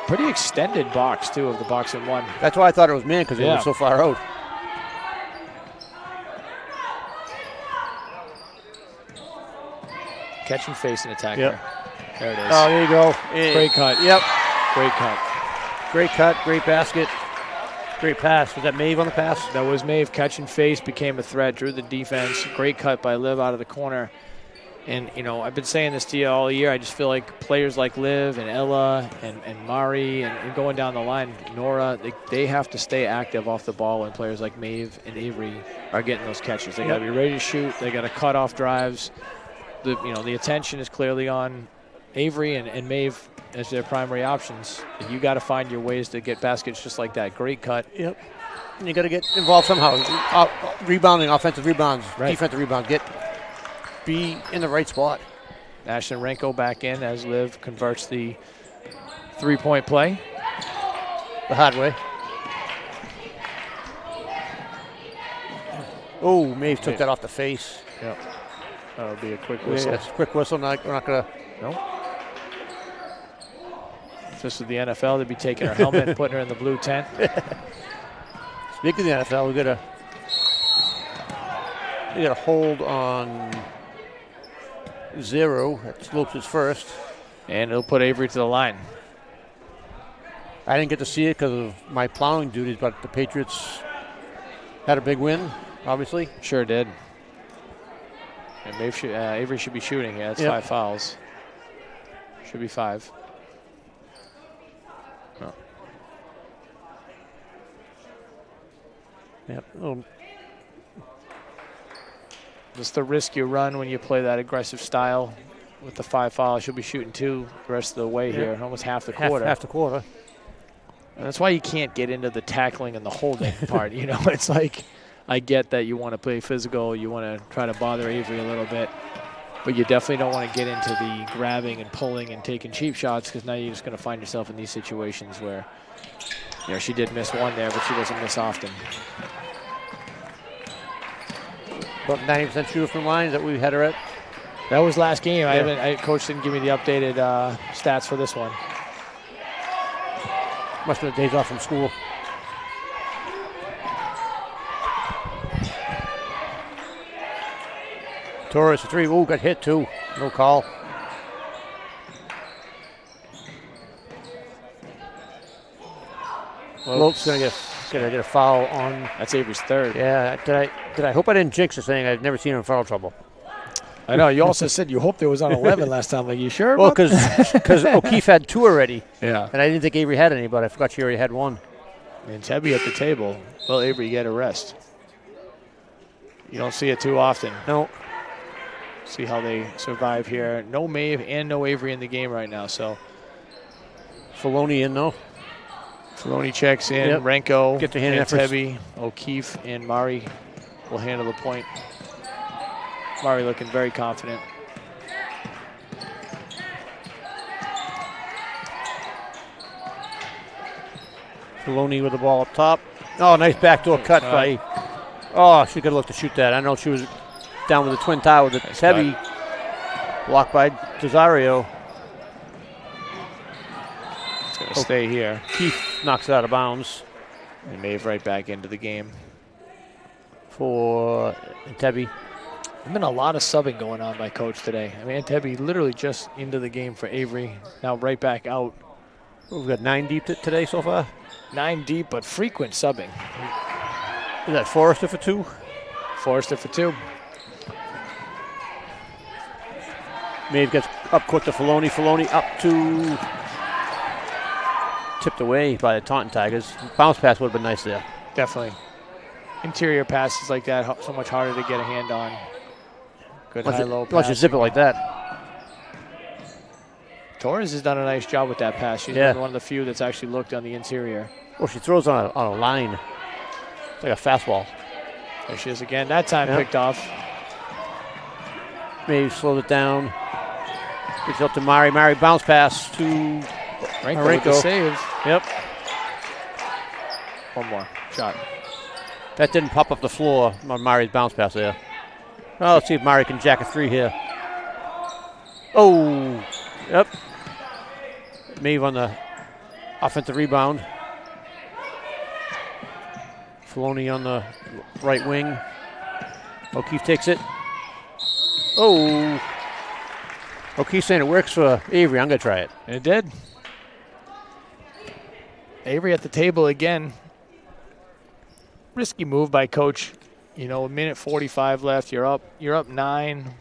Pretty extended box, too, of the box and 1. That's why I thought it was man, because it was so far out. Catch and face and attack Yep. her. There it is. Oh, there you go. Great cut. Yep. Great cut. Great cut, great basket, great pass. Was that Maeve on the pass? That was Maeve. Catch and face, became a threat, drew the defense. Great cut by Liv out of the corner. And, you know, I've been saying this to you all year. I just feel like players like Liv and Ella and Mari and going down the line, Nora, they have to stay active off the ball when players like Maeve and Avery are getting those catches. They got to be ready to shoot. They got to cut off drives. The attention is clearly on Avery and Maeve as their primary options. And you got to find your ways to get baskets just like that. Great cut. Yep. And you got to get involved somehow. Rebounding, offensive rebounds, defensive rebounds. Be in the right spot. Ashton Renko back in as Liv converts the three-point play. The hard way. Oh, Maeve took that off the face. Yep. That'll be a quick whistle. Yes, quick whistle. We're not going to. No. If this is the NFL, they'd be taking her helmet and putting her in the blue tent. Speaking of the NFL, we got a hold on 0. That slopes is first. And it'll put Avery to the line. I didn't get to see it because of my plowing duties, but the Patriots had a big win, obviously. Sure did. And Avery should be shooting. Yeah, it's 5 fouls. Should be 5. Oh. Yep. Just the risk you run when you play that aggressive style with the 5 fouls. She'll be shooting 2 the rest of the way here, almost half the quarter. Half the quarter. And that's why you can't get into the tackling and the holding part. You know, it's like, I get that you want to play physical, you want to try to bother Avery a little bit, but you definitely don't want to get into the grabbing and pulling and taking cheap shots, because now you're just going to find yourself in these situations where, you know, she did miss one there, but she doesn't miss often. About 90% shooter from line that we had her at. That was last game. Coach didn't give me the updated stats for this one. Must have been days off from school. Torres, 3. Ooh, got hit too. No call. Lopes gonna get a foul on. That's Avery's 3rd. Yeah. Did I hope I didn't jinx this thing? I've never seen him in foul trouble. I know. You also said you hoped it was on 11 last time. Like, you sure? Well, because O'Keefe had 2 already. Yeah. And I didn't think Avery had any, but I forgot she already had 1. And Tebby at the table. Well, Avery, you get a rest. You don't see it too often. No. See how they survive here. No Maeve and no Avery in the game right now. So Filoni in though. Filoni checks in. Yep. Renko Get the hand and efforts. Tebby, O'Keefe and Mari will handle the point. Mari looking very confident. Filoni with the ball up top. Oh, nice backdoor cut by. Oh, she could look to shoot that. I know she was down with the twin tie with the Tebby. Blocked by Desario. It's going to stay here. Keith knocks it out of bounds. And Maeve right back into the game. For Tebby. There's been a lot of subbing going on by Coach today. I mean, Tebby literally just into the game for Avery. Now right back out. We've got 9 deep today so far. 9 deep, but frequent subbing. Is that Forrester for 2? Forrester for 2. Maeve gets up court to Filoni. Filoni up to. Tipped away by the Taunton Tigers. Bounce pass would have been nice there. Definitely. Interior passes like that, so much harder to get a hand on. Good high-low pass. Once you zip it like that. Torres has done a nice job with that pass. She's been one of the few that's actually looked on the interior. Well, she throws on a line. It's like a fastball. There she is again. That time picked off. Maybe slowed it down. Gets up to Mari. Mari bounce pass to Renko with the save. Yep. One more shot. That didn't pop up the floor on Mari's bounce pass there. Oh, let's see if Mari can jack a 3 here. Oh, yep. Maeve on the offensive rebound. Filoni on the right wing. O'Keefe takes it. Oh. O'Keefe saying it works for Avery. I'm going to try it. And it did. Avery at the table again. Risky move by Coach. You know, a minute 45 left. You're up 9.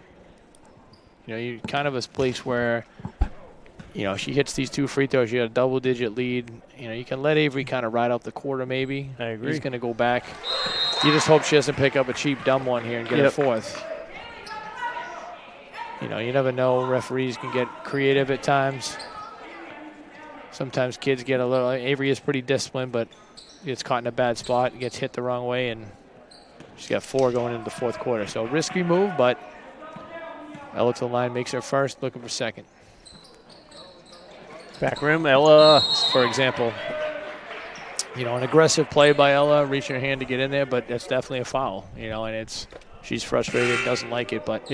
You kind of a place where, she hits these 2 free throws, you got a double-digit lead. You can let Avery kind of ride out the quarter maybe. I agree. He's going to go back. You just hope she doesn't pick up a cheap dumb one here and get a fourth. You never know. Referees can get creative at times. Sometimes kids get a little. Avery is pretty disciplined, but gets caught in a bad spot, gets hit the wrong way, and she's got 4 going into the fourth quarter. So risky move, but Ella to the line, makes her first, looking for second. Back rim, Ella. For example, an aggressive play by Ella, reaching her hand to get in there, but that's definitely a foul. And she's frustrated, doesn't like it, but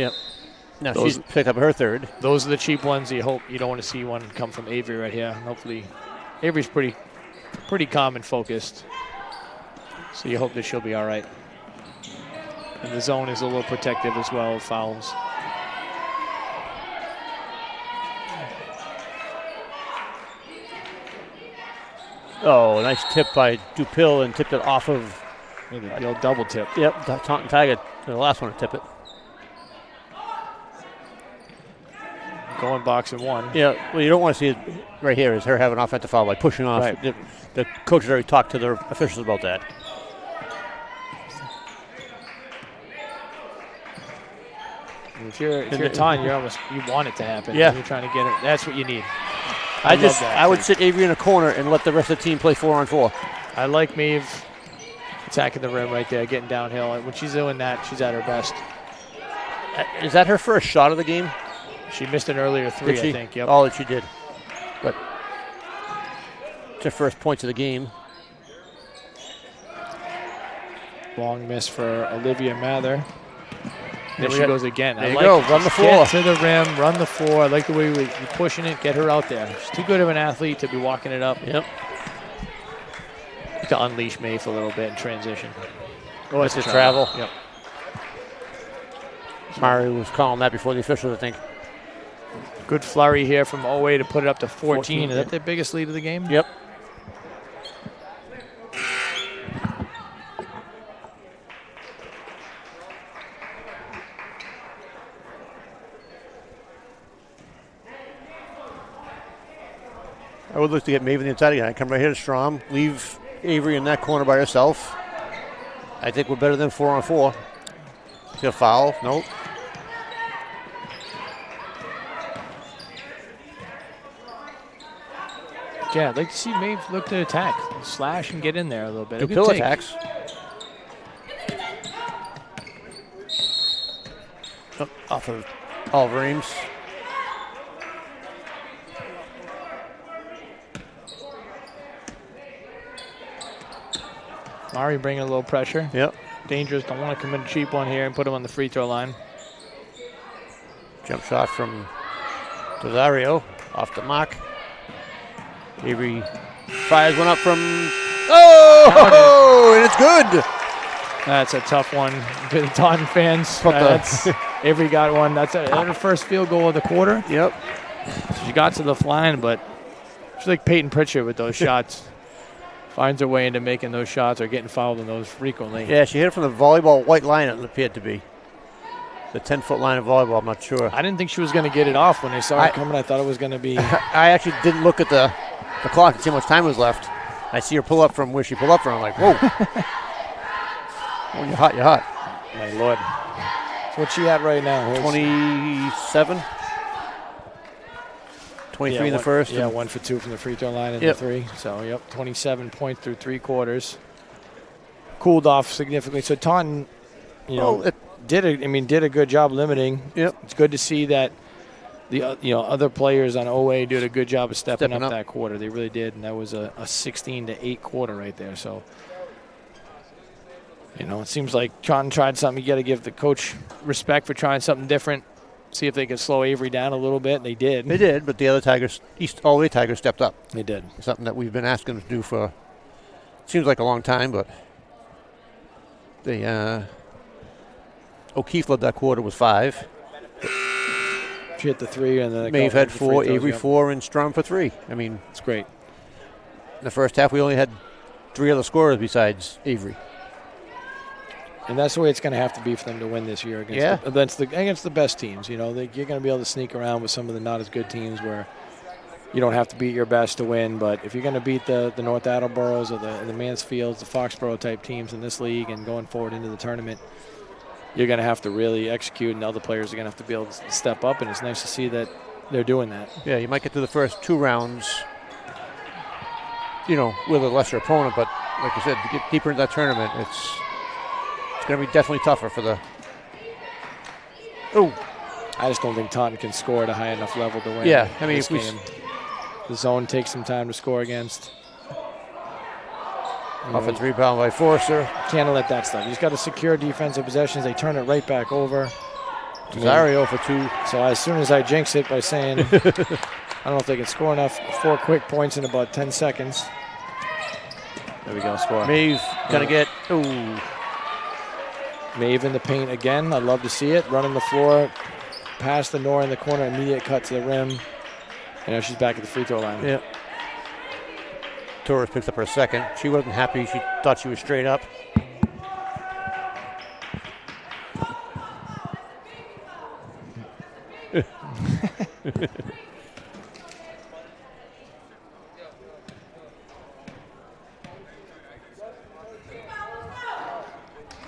now she's picked up her third. Those are the cheap ones. You hope you don't want to see one come from Avery right here. Hopefully, Avery's pretty calm and focused, so you hope that she'll be all right. And the zone is a little protective as well of fouls. Oh, nice tip by Dupil and tipped it off of. The old double tip. Yep, Taunton Tiger, the last one to tip it. Going box and one. Yeah, well, you don't want to see it right here is her having an offensive foul by pushing off. Right. The coaches already talked to their officials about that. If you're Taunton, you want it to happen. Yeah. You're trying to get it. That's what you need. I would sit Avery in a corner and let the rest of the team play 4-on-4. I like Maeve attacking the rim right there, getting downhill. When she's doing that, she's at her best. Is that her first shot of the game? She missed an earlier 3, I think. Yep. Oh, she did. But it's her first points of the game. Long miss for Olivia Mather. There she go. goes again. There you go. Run the floor. Get to the rim. Run the floor. I like the way you're pushing it. Get her out there. She's too good of an athlete to be walking it up. Yep. To unleash Maeve a little bit in transition. Oh, it's a travel. Yep. Mari was calling that before the officials, I think. Good flurry here from OA to put it up to 14. Is yeah. that their biggest lead of the game? Yep. I would look to get Maeve on the inside again. I come right here to Strom, leave Avery in that corner by herself. I think we're better than 4-on-4. She's got a foul. Nope. Yeah, I'd like to see Maeve look to attack. Slash and get in there a little bit. Dupil attacks. Off of Oliver Ames. Mari bringing a little pressure. Yep. Dangerous. Don't want to commit a cheap one here and put him on the free throw line. Jump shot from Rosario off the mark. Avery fires one up from. Oh, and it's good. That's a tough one for the Taunton fans. Avery got one. That's her first field goal of the quarter. Yep. She got to the line, but she's like Peyton Pritchard with those shots. Finds her way into making those shots or getting fouled in those frequently. Yeah, she hit it from the volleyball white line, it appeared to be. The 10-foot line of volleyball, I'm not sure. I didn't think she was going to get it off when they saw it coming. I thought it was going to be. I actually didn't look at the clock to see how much time was left. I see her pull up from where she pulled up from. I'm like, whoa. Oh, you're hot, you're hot. My Lord. That's what she at right now. 27. 23 in the first. Yeah, 1 for 2 from the free throw line and the 3. So, 27 points through 3 quarters. Cooled off significantly. So Taunton, did a good job limiting. Yep. It's good to see that the other players on OA did a good job of stepping up that quarter. They really did, and that was a 16-8 quarter right there. So, it seems like Taunton tried something. You got to give the coach respect for trying something different. See if they can slow Avery down a little bit, and they did. They did, but the other Tigers, all the Tigers stepped up. They did. Something that we've been asking them to do for, seems like a long time, but they, O'Keefe led that quarter with 5. She hit the 3, and then Maeve had 4, Avery 4, and Strom for 3. I mean, it's great. In the first half, we only had 3 other scorers besides Avery. And that's the way it's going to have to be for them to win this year against the best teams. You know, you're going to be able to sneak around with some of the not as good teams where you don't have to beat your best to win. But if you're going to beat the North Attleboroughs or the Mansfields, the Foxborough type teams in this league and going forward into the tournament, you're going to have to really execute, and other players are going to have to be able to step up. And it's nice to see that they're doing that. Yeah, you might get to the first 2 rounds, you know, with a lesser opponent, but like you said, to get deeper into that tournament, it's going to be definitely tougher for the. Oh, I just don't think Taunton can score at a high enough level to win. Yeah, I mean, this game. The zone takes some time to score against. Offensive rebound by Forster. Can't let that stuff. He's got to secure defensive possessions. They turn it right back over. Cesario for 2. So as soon as I jinx it by saying, I don't know if they can score enough 4 quick points in about 10 seconds. There we go, score. Maeve gonna get. Ooh. Maeve in the paint again. I'd love to see it. Running the floor, past the Nora in the corner, immediate cut to the rim. And now she's back at the free throw line. Yeah. Torres picks up her second. She wasn't happy. She thought she was straight up.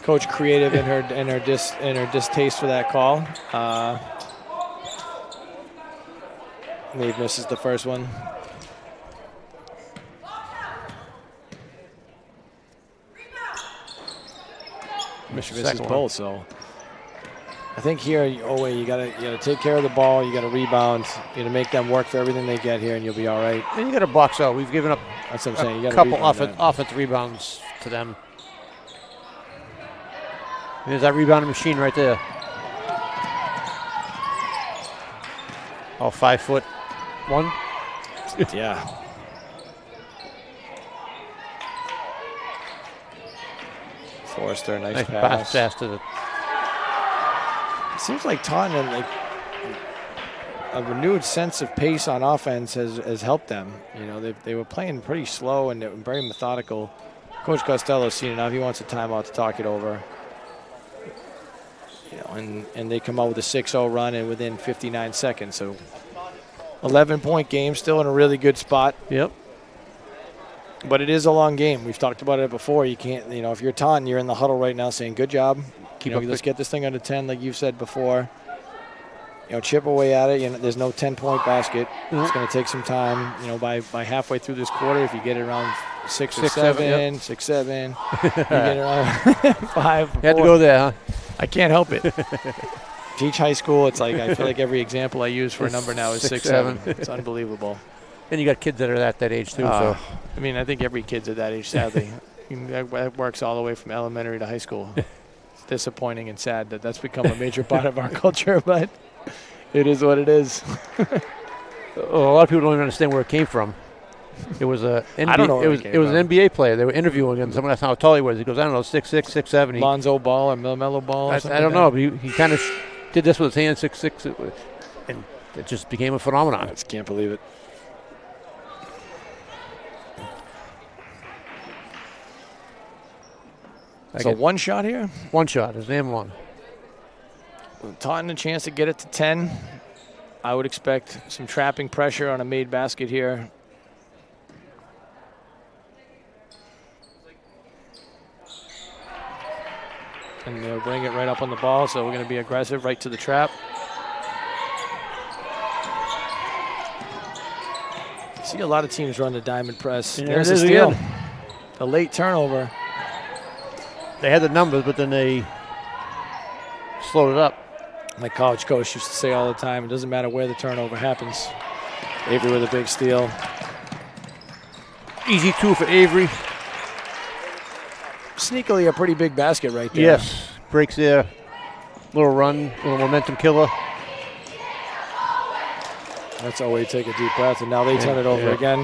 Coach creative in her distaste for that call. Maeve misses the first one. Misses both. So I think here, you gotta take care of the ball. You gotta rebound. You gotta make them work for everything they get here, and you'll be all right. And you gotta box out. We've given up. That's what I'm saying. You gotta couple rebound offensive rebounds to them. There's that rebounding machine right there. Oh, 5'1". Yeah. Forster, nice pass. Pass to the. It seems like Taunton, like a renewed sense of pace on offense has helped them. You know, they were playing pretty slow and very methodical. Coach Costello's seen enough. He wants a timeout to talk it over. You know, and they come out with a 6-0 run and within 59 seconds. So 11-point game, still in a really good spot. Yep. But it is a long game. We've talked about it before. You can't, you know, if you're Taunton, you're in the huddle right now saying, good job. Let's get this thing under 10 like you've said before. You know, chip away at it. You know, there's no 10-point basket. Mm-hmm. It's going to take some time. You know, by halfway through this quarter, if you get it around 6 or 7, 6-7, you get around 5. You had to go there, huh? I can't help it. Teach high school. It's like I feel like every example I use for a number now is 6-7. It's unbelievable. And you got kids that are at that age too. So I mean, I think every kid's at that age. Sadly, that works all the way from elementary to high school. It's disappointing and sad that that's become a major part of our culture, but it is what it is. A lot of people don't even understand where it came from. It was a NBA, I don't know. It was an NBA player. They were interviewing him. Someone asked how tall he was. He goes, I don't know, 6'6", 6'7". Lonzo Ball or Melo Ball. Or I don't know. But he kind of did this with his hand, 6'6", and it just became a phenomenon. I just can't believe it. So one shot here? One shot. His name one. Taunton a chance to get it to 10. I would expect some trapping pressure on a made basket here. And they'll bring it right up on the ball, so we're going to be aggressive right to the trap. See a lot of teams run the diamond press. Yeah, there's a steal. A late turnover. They had the numbers, but then they slowed it up. My college coach used to say all the time, it doesn't matter where the turnover happens. Avery with a big steal. Easy 2 for Avery. Sneakily a pretty big basket right there. Yes. Breaks there. Little run, little momentum killer. That's all we take a deep breath, and now they turn it over again.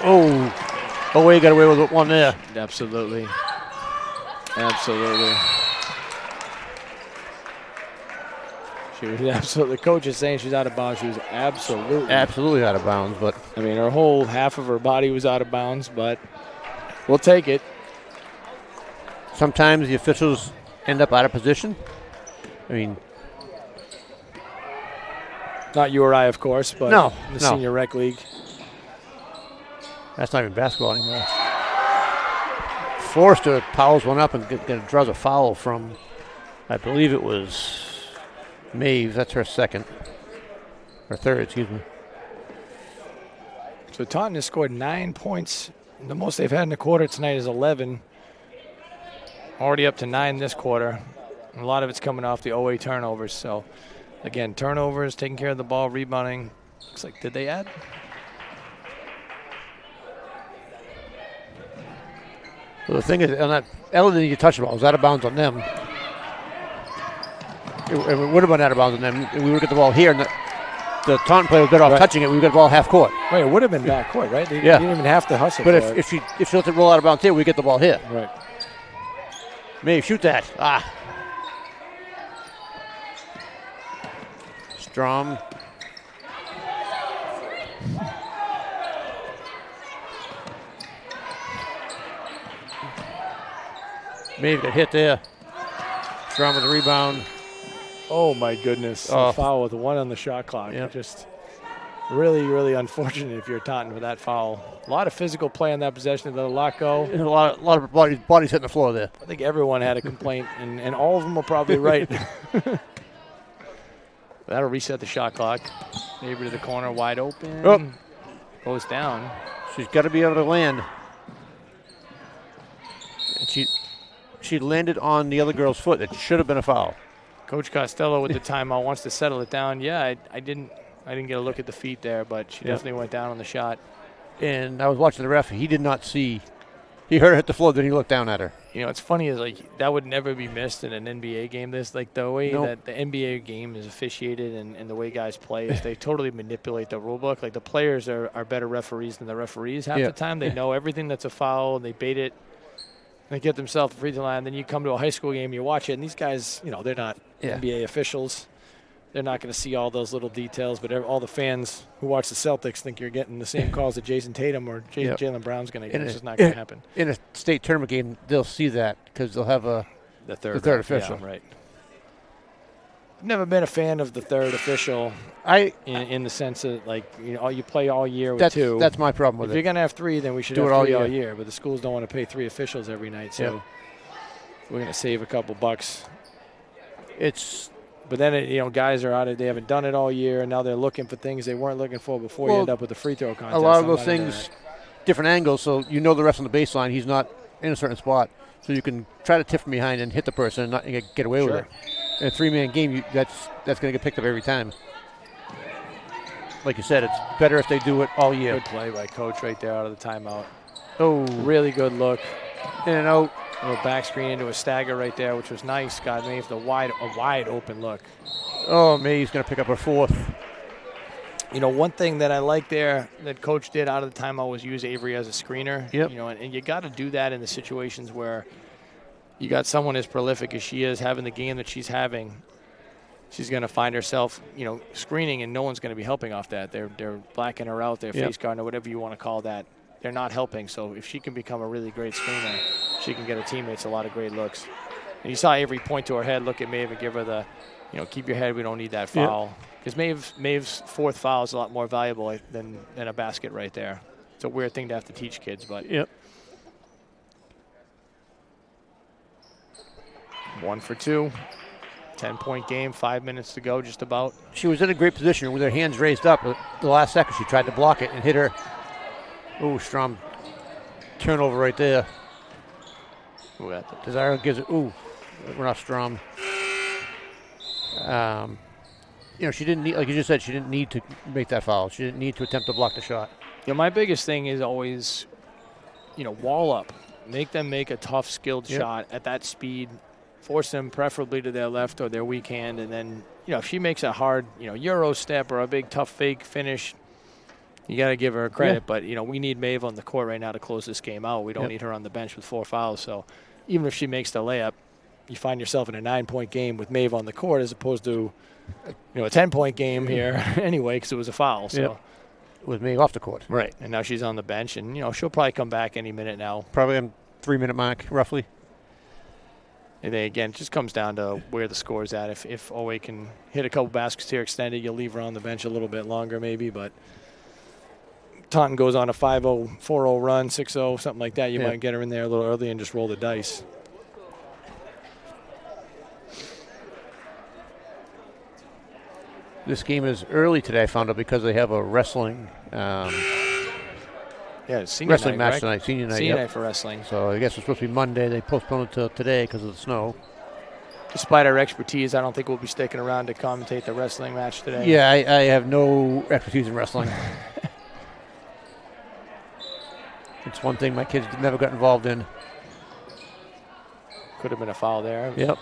Ooh. Oh, he got away with one there. Absolutely. Absolutely. She was absolutely. The coach is saying she's out of bounds. She was absolutely out of bounds. But I mean, her whole half of her body was out of bounds. But we'll take it. sometimes the officials end up out of position. I mean, Not you or I, of course, but No, in the no. senior rec league. that's not even basketball anymore. Forrester powers one up and draws a foul from, I believe it was Maeve. That's her second. Or third, excuse me. So Taunton has scored 9 points. The most they've had in the quarter tonight is 11. Already up to 9 this quarter. And a lot of it's coming off the OA turnovers. So, again, turnovers, taking care of the ball, rebounding. Looks like, did they add? Well, the thing is, on that Ellen didn't touch the ball. It was out of bounds on them. It would have been out of bounds on them. We would get the ball here, and the Taunton player was better off touching it. We would get the ball half court. Wait, it would have been backcourt, right? They Yeah. didn't even have to hustle But for if she lets it roll out of bounds here, we get the ball here. Right. Maybe shoot that. Strom. Maybe got hit there. Strom with the rebound. Oh, my goodness. Oh. A foul with 1 on the shot clock. Yep. Just really, really unfortunate if you're Taunton with that foul. A lot of physical play on that possession. Let a lot go. And a lot of bodies hitting the floor there. I think everyone had a complaint, and all of them are probably right. That'll reset the shot clock. Neighbor to the corner, wide open. Oh. Goes down. She's got to be able to land. And she landed on the other girl's foot. It should have been a foul. Coach Costello with the timeout wants to settle it down. Yeah, I didn't get a look at the feet there, but she definitely went down on the shot. And I was watching the ref. He did not see. He heard her hit the floor, then he looked down at her. You know, it's funny is like that would never be missed in an NBA game. Like the way Nope. that the NBA game is officiated and the way guys play is they totally manipulate the rule book. Like the players are better referees than the referees half the time. They know everything that's a foul and they bait it. They get themselves the free throw line. Then you come to a high school game, you watch it, and these guys, you know, they're not NBA officials. They're not going to see all those little details, but all the fans who watch the Celtics think you're getting the same calls that Jason Tatum or Jalen Brown's going to get. It's just not going to happen. In a state tournament game, they'll see that because they'll have the third official. Yeah, right. I've never been a fan of the third official. In the sense that, like, you know, you play all year with 2. That's my problem with If you're going to have 3, then we should do have it all 3 all year. year. But the schools don't want to pay 3 officials every night, so we're going to save a couple bucks. But then, guys are out of. They haven't done it all year, and now they're looking for things they weren't looking for before you end up with a free throw contest. A lot of those things, different angles, so you know the ref's on the baseline. He's not in a certain spot, so you can try to tip from behind and hit the person and not get away with it. In a 3-man game, that's going to get picked up every time. Like you said, it's better if they do it all year. Good play by Coach right there out of the timeout. Oh, really good look. In and out. A little back screen into a stagger right there, which was nice. Got Maeve a wide open look. Oh, Maeve's going to pick up her 4th. You know, one thing that I like there that Coach did out of the timeout was use Avery as a screener. Yep. You know, and you got to do that in the situations where you got someone as prolific as she is having the game that she's having. She's going to find herself, screening, and no one's going to be helping off that. They're blacking her out, they're face guarding, or whatever you want to call that. They're not helping. So if she can become a really great screener, she can get her teammates a lot of great looks. And you saw Avery point to her head, look at Maeve, and give her the, keep your head. We don't need that foul. Because Maeve's 4th foul is a lot more valuable than a basket right there. It's a weird thing to have to teach kids, but. 1 for 2. 10-point game, 5 minutes to go, just about. She was in a great position with her hands raised up. The last second, she tried to block it and hit her. Oh, Strom turnover right there. Desire gives it. Ooh, we're not Strom. She didn't need, like you just said, she didn't need to make that foul. She didn't need to attempt to block the shot. My biggest thing is always, wall up. Make them make a tough, skilled shot at that speed. Force them preferably to their left or their weak hand. And then, if she makes a hard, Euro step or a big, tough fake finish, you got to give her credit. But, we need Maeve on the court right now to close this game out. We don't need her on the bench with 4 fouls. So even if she makes the layup, you find yourself in a 9-point game with Maeve on the court as opposed to, a 10-point game here anyway because it was a foul. So. With Maeve off the court. Right. And now she's on the bench, and, she'll probably come back any minute now. Probably on 3-minute mark, roughly. And then again, it just comes down to where the score's at. If OA can hit a couple baskets here extended, you'll leave her on the bench a little bit longer maybe. But Taunton goes on a 5-0, 4-0 run, 6-0, something like that. You might get her in there a little early and just roll the dice. This game is early today, I found out, because they have a wrestling Senior wrestling night, match right? tonight, senior night. Senior night for wrestling. So I guess it's supposed to be Monday. They postponed it till today because of the snow. Despite our expertise, I don't think we'll be sticking around to commentate the wrestling match today. Yeah, I have no expertise in wrestling. It's one thing my kids never got involved in. Could have been a foul there. Yep.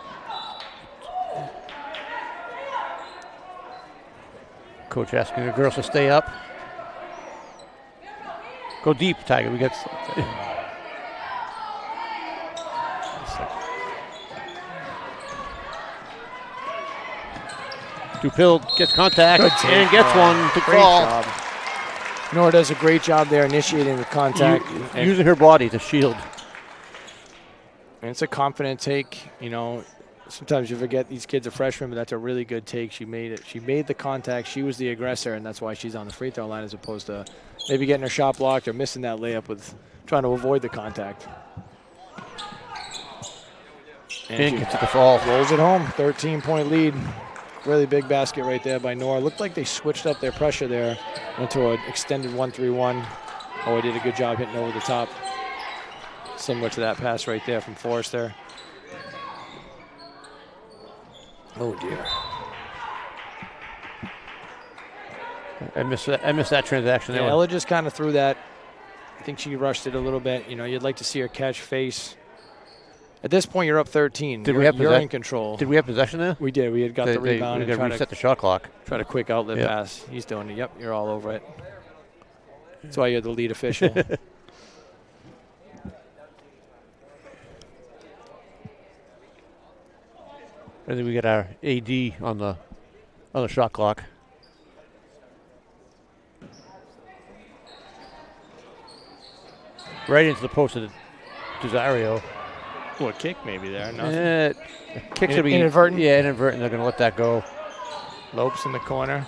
Coach asking the girls to stay up. Go deep, Tiger. We got. Dupill gets contact and gets one to Great call. job. Nora does a great job there initiating the contact. Using her body to shield. And it's a confident take. You know, sometimes you forget these kids are freshmen, but that's a really good take. She made it. She made the contact. She was the aggressor, and that's why she's on the free throw line as opposed to maybe getting her shot blocked or missing that layup with trying to avoid the contact. And gets the fall. Rolls it home. 13-point lead. Really big basket right there by Nora. Looked like they switched up their pressure there. Went to an extended 1-3-1. Oh, I did a good job hitting over the top. Similar to that pass right there from Forrester. Oh, dear. I missed that transaction. Yeah, Ella just kind of threw that. I think she rushed it a little bit. You know, you'd like to see her catch face. At this point, you're up 13. Did we have you're in control. Did we have possession there? We did. We had got the rebound We and got to reset the shot clock. try to quick outlet pass. He's doing it. Yep, you're all over it. That's why you're the lead official. I think we got our AD on the shot clock. Right into the post of Desario. Oh, a kick maybe there. Nothing. Kicks will be inadvertent? Yeah, inadvertent. They're going to let that go. Lopes in the corner.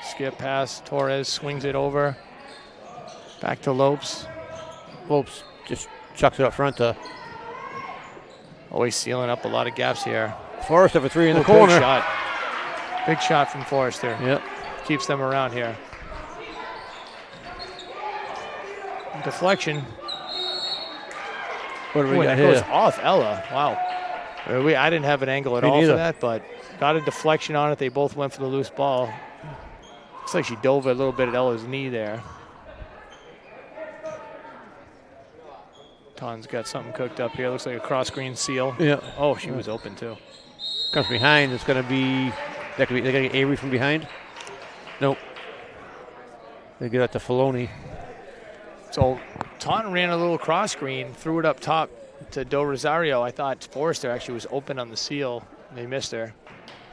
Skip pass. Torres swings it over. Back to Lopes. Lopes just chucks it up front to Always sealing up a lot of gaps here. Forrester for three in the corner. Big shot. Big shot from Forrester. Yep. Keeps them around here. Deflection. What do we got It here? goes off Ella. Wow. I didn't have an angle at Me all neither. for that, but got a deflection on it. They both went for the loose ball. Looks like she dove a little bit at Ella's knee there. Ton's got something cooked up here. Looks like a cross-screen seal. Yeah. Oh, she was open too. Comes behind. It's going to be. They're going to get Avery from behind. Nope. They get out to Filoni. So Taunton ran a little cross screen, threw it up top to Do Rosario. I thought Forrester actually was open on the seal. They missed her.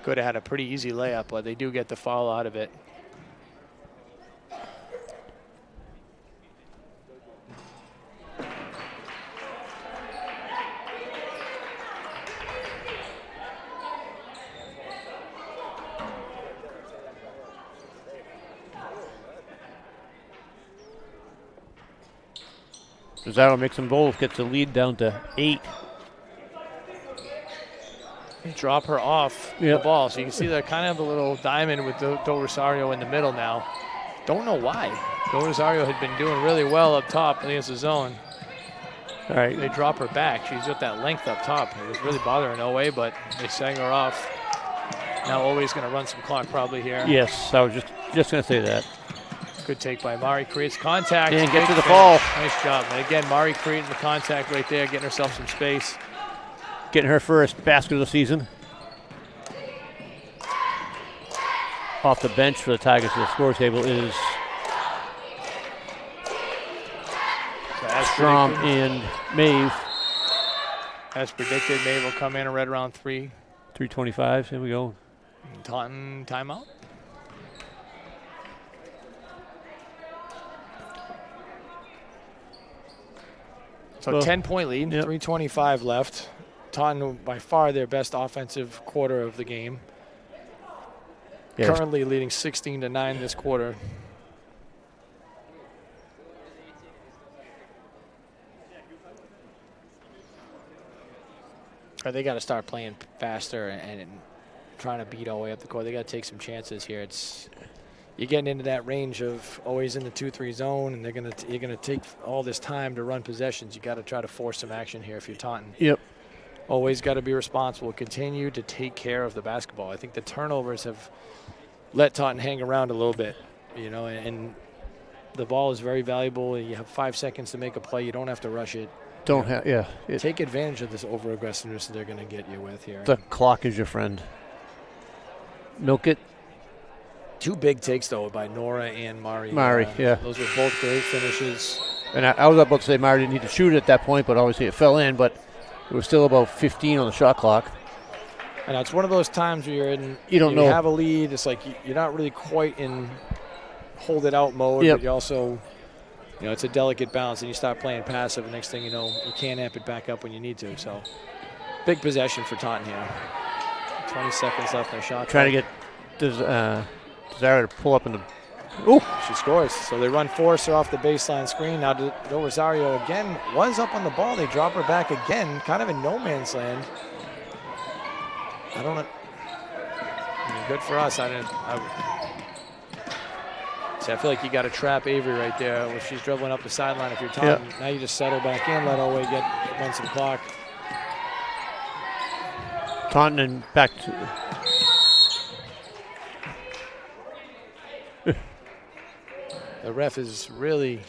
Could have had a pretty easy layup, but they do get the foul out of it. Desario makes them both, gets the lead down to 8. Drop her off the ball. So you can see that kind of a little diamond with Do Rosario in the middle now. Don't know why. Do Rosario had been doing really well up top against the zone. All right. They drop her back. She's got that length up top. It was really bothering OA, but they sang her off. Now OA's going to run some clock probably here. Yes, I was just going to say that. Good take by Mari. Creates contact. And gets to the Big fall. finish. Nice job. And again, Mari creating the contact right there, getting herself some space. Getting her first basket of the season. Off the bench for the Tigers to the score table is Strom and Maeve. As predicted, Maeve will come in right around 3. 3:25. Here we go. Taunton timeout. So Well, 10-point lead, yep. 3:25 left. Taunton, by far their best offensive quarter of the game. Yes. Currently leading 16-9 this quarter. They got to start playing faster and trying to beat all the way up the court. They got to take some chances here. You're getting into that range of always in the 2-3 zone, and you're gonna take all this time to run possessions. You got to try to force some action here if you're Taunton. Yep. Always got to be responsible. Continue to take care of the basketball. I think the turnovers have let Taunton hang around a little bit, and the ball is very valuable. You have 5 seconds to make a play. You don't have to rush it. Take advantage of this over-aggressiveness that they're going to get you with here. The clock is your friend. Milk it. 2 big takes, though, by Nora and Mari. Yeah. Those were both great finishes. And I was about to say Mari didn't need to shoot it at that point, but obviously it fell in, but it was still about 15 on the shot clock. And it's one of those times where you have a lead. It's like you're not really quite in hold-it-out mode, Yep. but you also – it's a delicate balance, and you start playing passive, and next thing you know, you can't amp it back up when you need to. So, big possession for Taunton here. 20 seconds left in the shot. Trying to get Desire to pull up in the. Ooh! She scores. So they run force her off the baseline screen. Now, Do Rosario again was up on the ball. They drop her back again, kind of in no man's land. I don't know. Good for us. I feel like you got to trap Avery right there when she's dribbling up the sideline. If you're Taunton, Now you just settle back in, let Oway run some clock. Taunton and back to. The ref has really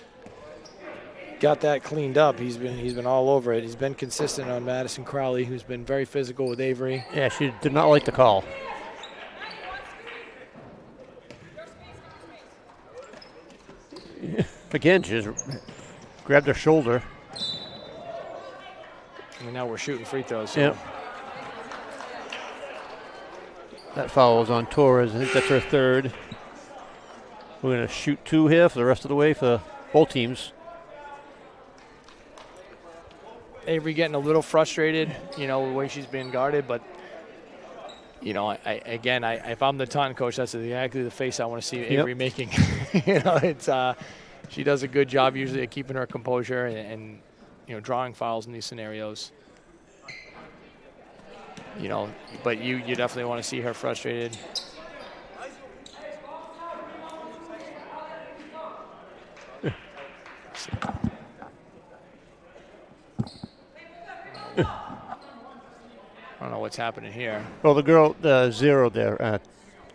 got that cleaned up. He's been all over it. He's been consistent on Madison Crowley, who's been very physical with Avery. Yeah, she did not like the call. Again, she just grabbed her shoulder. And now we're shooting free throws. So. Yep. That foul was on Torres. I think that's her third. We're going to shoot 2 here for the rest of the way for both teams. Avery getting a little frustrated, the way she's being guarded, but if I'm the Taunton coach, that's exactly the face I want to see Avery making. She does a good job usually at keeping her composure and drawing fouls in these scenarios. But you definitely want to see her frustrated. I don't know what's happening here. Well, the girl, the zero there,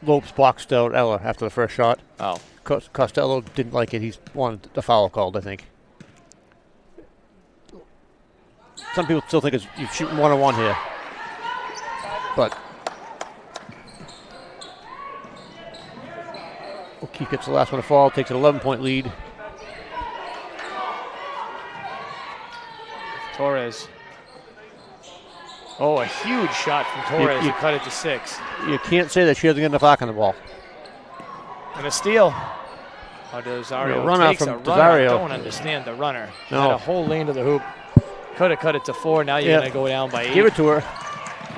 Lopes boxed out Ella after the first shot. Oh. Costello didn't like it. He wanted the foul called, I think. Some people still think you're shooting 1-on-1 here. But O'Keefe gets the last one to fall, takes an 11-point lead. Torres. Oh, a huge shot from Torres to cut it to 6. You can't say that she doesn't get enough arc on the ball. And a steal. Rosario run out takes from a runner. Rosario. I don't understand the runner. No. Had a whole lane to the hoop. Could have cut it to 4. Now you're going to go down by 8. Give it to her.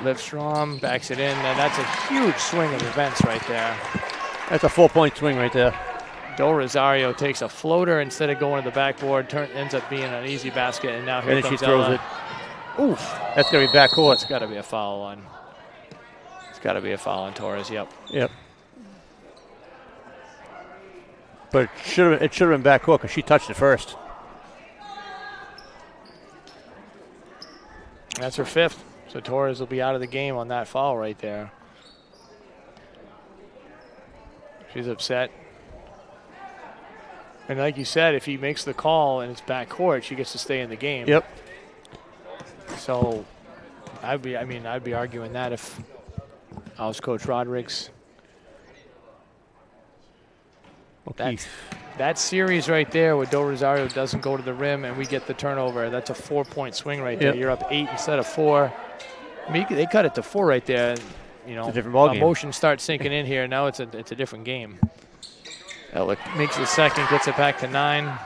Livstrom backs it in, and that's a huge swing of events right there. That's a 4-point swing right there. Do Rosario takes a floater instead of going to the backboard. Ends up being an easy basket, and now here and then comes she throws Ella. it. Oof. That's going to be backcourt. It's got to be a foul on. It's got to be a foul on Torres. Yep. But it should have been backcourt because she touched it first. That's her 5th. So Torres will be out of the game on that foul right there. She's upset. And like you said, if he makes the call and it's backcourt, she gets to stay in the game. Yep. So I'd be arguing that if I was Coach Rodriguez. That series right there where Do Rosario doesn't go to the rim and we get the turnover, that's a 4-point swing right there. You're up 8 instead of 4. I mean, they cut it to 4 right there. It's a different ball game. Emotion starts sinking in here. Now it's a different game. Ella makes the second, gets it back to 9.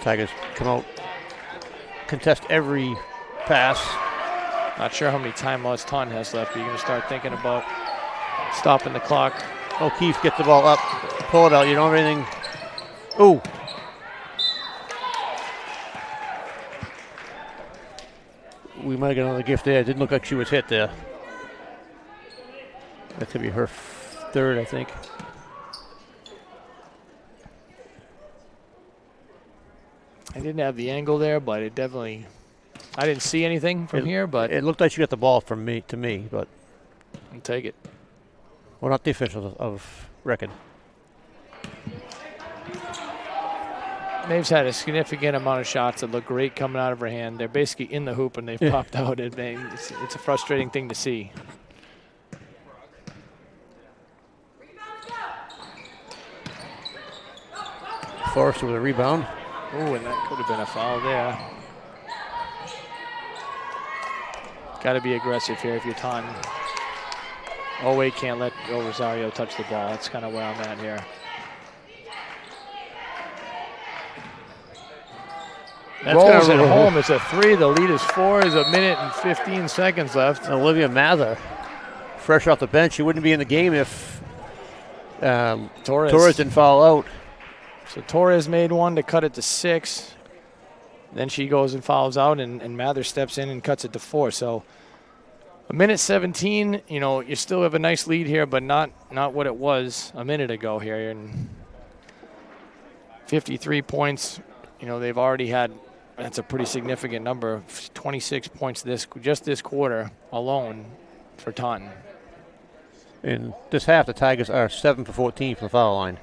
Tigers come out, contest every pass. Not sure how many timeouts Taunton has left, but you're going to start thinking about stopping the clock. O'Keefe gets the ball up, pull it out. You don't have anything. Ooh. We might get another gift there. It didn't look like she was hit there. That could be her third, I think. I didn't have the angle there, but it definitely, I didn't see anything from here, but It looked like she got the ball from me to me, but I'll take it. we're not the officials of record. Maeve's had a significant amount of shots that look great coming out of her hand. They're basically in the hoop and they've popped out. It's a frustrating thing to see. Forrester with a rebound. Oh, and that could have been a foul there. Got to be aggressive here if you're Taunton. Oh, wait, can't let Rosario touch the ball. That's kind of where I'm at here. Rolls at home. It's a 3. The lead is 4. There's a minute and 15 seconds left. Olivia Mather, fresh off the bench. She wouldn't be in the game if Torres didn't foul out. So Torres made one to cut it to 6. Then she goes and fouls out, and Mather steps in and cuts it to 4. So a minute 17, you know, you still have a nice lead here, but not what it was a minute ago here. And 53 points, you know, they've already had, that's a pretty significant number, 26 points just this quarter alone for Taunton. In this half, the Tigers are 7 for 14 from the foul line.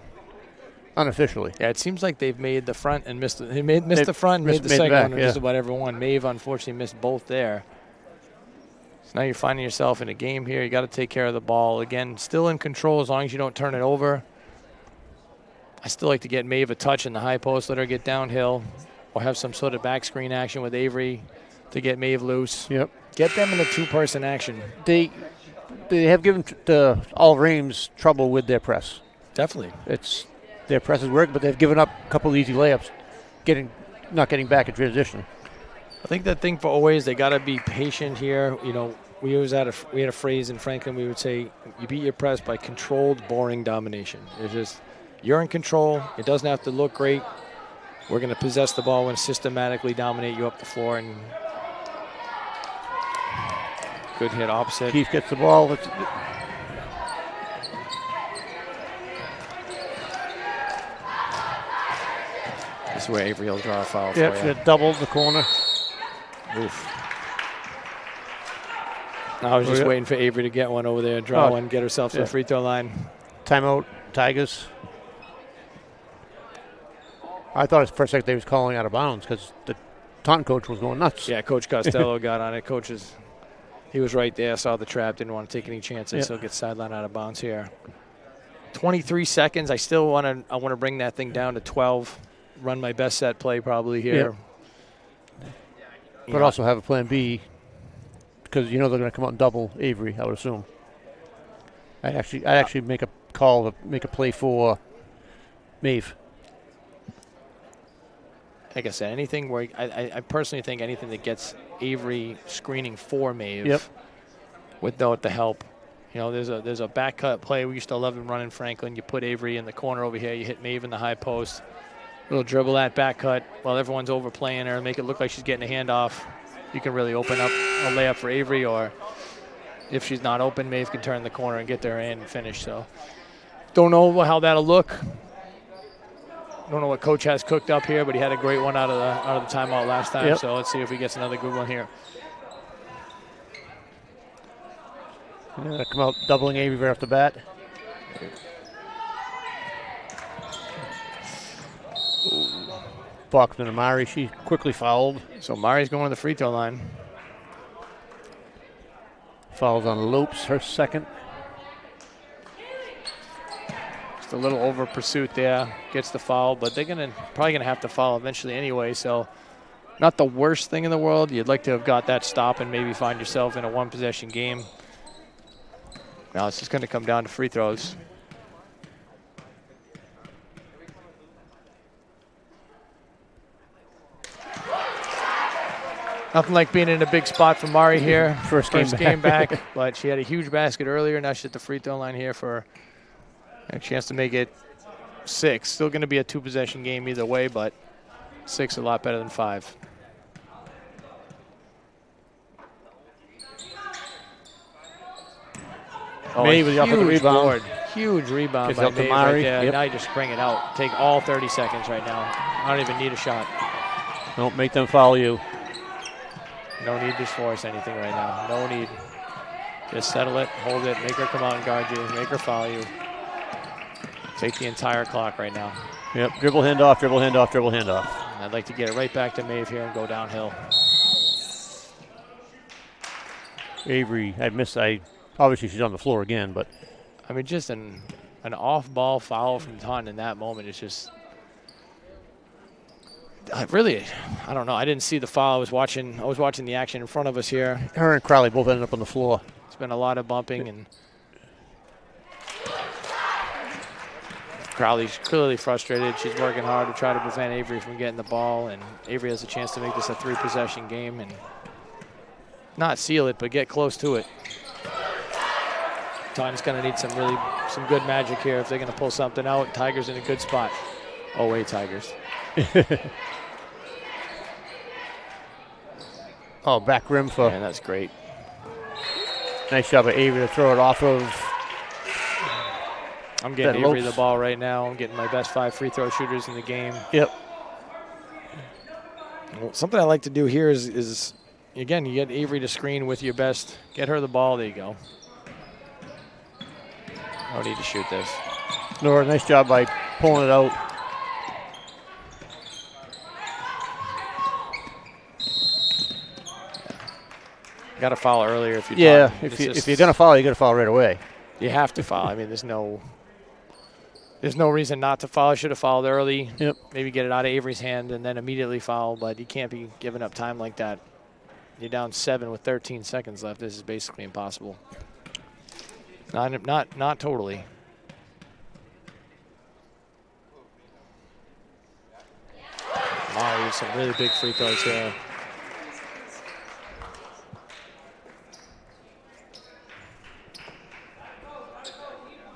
Unofficially. Yeah, it seems like they've made the front and missed the front and made the second one, or just about every one. Maeve unfortunately missed both there. So now you're finding yourself in a game here. You got to take care of the ball. Again, still in control as long as you don't turn it over. I still like to get Maeve a touch in the high post, let her get downhill, or have some sort of back screen action with Avery to get Maeve loose. Yep. Get them in a 2-person action. They have given all Ames trouble with their press. Definitely. Their presses work, but they've given up a couple of easy layups, not getting back in transition. I think the thing for OA is they got to be patient here. You know, we had a phrase in Franklin. We would say, "You beat your press by controlled, boring domination." It's just you're in control. It doesn't have to look great. We're going to possess the ball and systematically dominate you up the floor. And good hit opposite. Keith gets the ball. This is where Avery will draw a foul for you. She got doubled in the corner. Oof. I was just waiting for Avery to get one over there, draw one, get herself to the free throw line. Timeout, Tigers. I thought for a second they was calling out of bounds because the Taunton coach was going nuts. Yeah, Coach Costello got on it. He was right there, saw the trap, didn't want to take any chances, so gets sidelined out of bounds here. 23 seconds. I want to bring that thing down to 12. Run my best set play probably here. But also have a plan B because you know they're going to come out and double Avery, I would assume. I actually make a call to make a play for Maeve. Like I said, anything where I personally think anything that gets Avery screening for Maeve with the help. You know, there's a back cut play. We used to love him running Franklin. You put Avery in the corner over here. You hit Maeve in the high post. Little dribble that back cut while everyone's overplaying her, make it look like she's getting a handoff. You can really open up a layup for Avery, or if she's not open, Maeve can turn the corner and get there and finish. So don't know how that'll look. Don't know what Coach has cooked up here, but he had a great one out of the timeout last time. So let's see if he gets another good one here. Come out doubling Avery right off the bat. Bachman and Mari, she quickly fouled. So Mari's going to the free throw line. Fouls on Lopes, her second. Just a little over pursuit there. Gets the foul, but they're probably gonna have to foul eventually anyway. So not the worst thing in the world. You'd like to have got that stop and maybe find yourself in a one-possession game. Now it's just gonna come down to free throws. Nothing like being in a big spot for Mari here. First game back. But she had a huge basket earlier. Now she's at the free throw line here for a chance to make it 6. Still going to be a 2-possession game either way, but 6 a lot better than 5. Maeve with the offensive rebound. Board. Huge rebound Gets by out to Maeve Mari. right there. Yep. Now you just bring it out. Take all 30 seconds right now. I don't even need a shot. Don't make them foul you. No need to force anything right now. No need. Just settle it, hold it, make her come out and guard you, make her foul you. Take the entire clock right now. Yep, dribble handoff, dribble handoff, dribble handoff. And I'd like to get it right back to Maeve here and go downhill. Avery, obviously she's on the floor again, but I mean, just an off-ball foul from Taunton in that moment. It's just, I don't know. I didn't see the foul. I was watching the action in front of us here. her and Crowley both ended up on the floor. It's been a lot of bumping, and Crowley's clearly frustrated. She's working hard to try to prevent Avery from getting the ball, and Avery has a chance to make this a 3-possession game and not seal it, but get close to it. Taunton's going to need some good magic here if they're going to pull something out. Tigers in a good spot. Oh, wait, Tigers. Oh, back rim for. Man, that's great. Nice job by Avery to throw it off of. I'm getting That Avery Lopes. the ball right now. I'm getting my best 5 free throw shooters in the game. Yep. Well, something I like to do here is again, you get Avery to screen with your best. Get her the ball. There you go. No need to shoot this. Nora, nice job by pulling it out. Got to foul earlier if you. Yeah, It's if you're gonna foul, you gotta foul right away. You have to foul. I mean, there's no reason not to foul. Should have fouled early. Yep. Maybe get it out of Avery's hand and then immediately foul, but you can't be giving up time like that. You're down 7 with 13 seconds left. This is basically impossible. Not totally. Mari, some really big free throws here.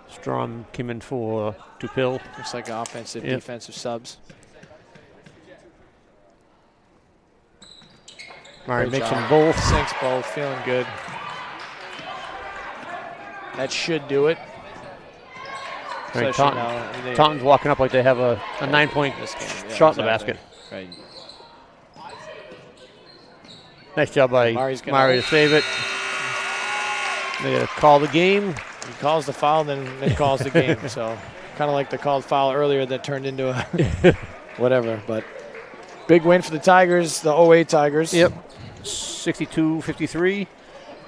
Strom came in for Tupil. Looks like offensive, Yep. defensive subs. Mari Great makes job. them both. Sinks both, feeling good. That should do it. Right, Especially now, I mean, Taunton's walking up like they have a 9-point this game, yeah, shot in the exactly. basket. Right. Nice job by Mari's gonna- Mari to save it. They gotta call the game. He calls the foul, then calls the game. So kind of like the called foul earlier that turned into a whatever. But big win for the Tigers, the 08 Tigers. Yep. 62-53.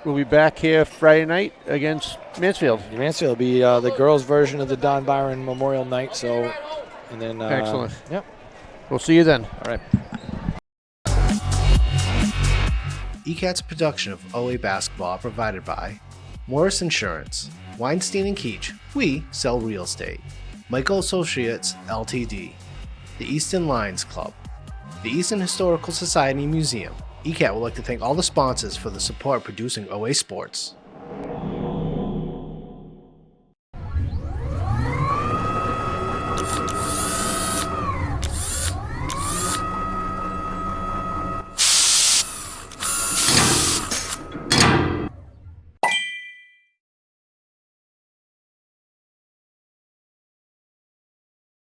We'll be back here Friday night against Mansfield. Mansfield will be the girls' version of the Don Byron Memorial Night. So, and then Excellent. Yep. We'll see you then. All right. ECAT's production of OA basketball provided by Morris Insurance, Weinstein and Keach, we sell real estate, Michael Associates Ltd, the Easton Lions Club, the Easton Historical Society Museum. ECAT would like to thank all the sponsors for the support producing OA Sports.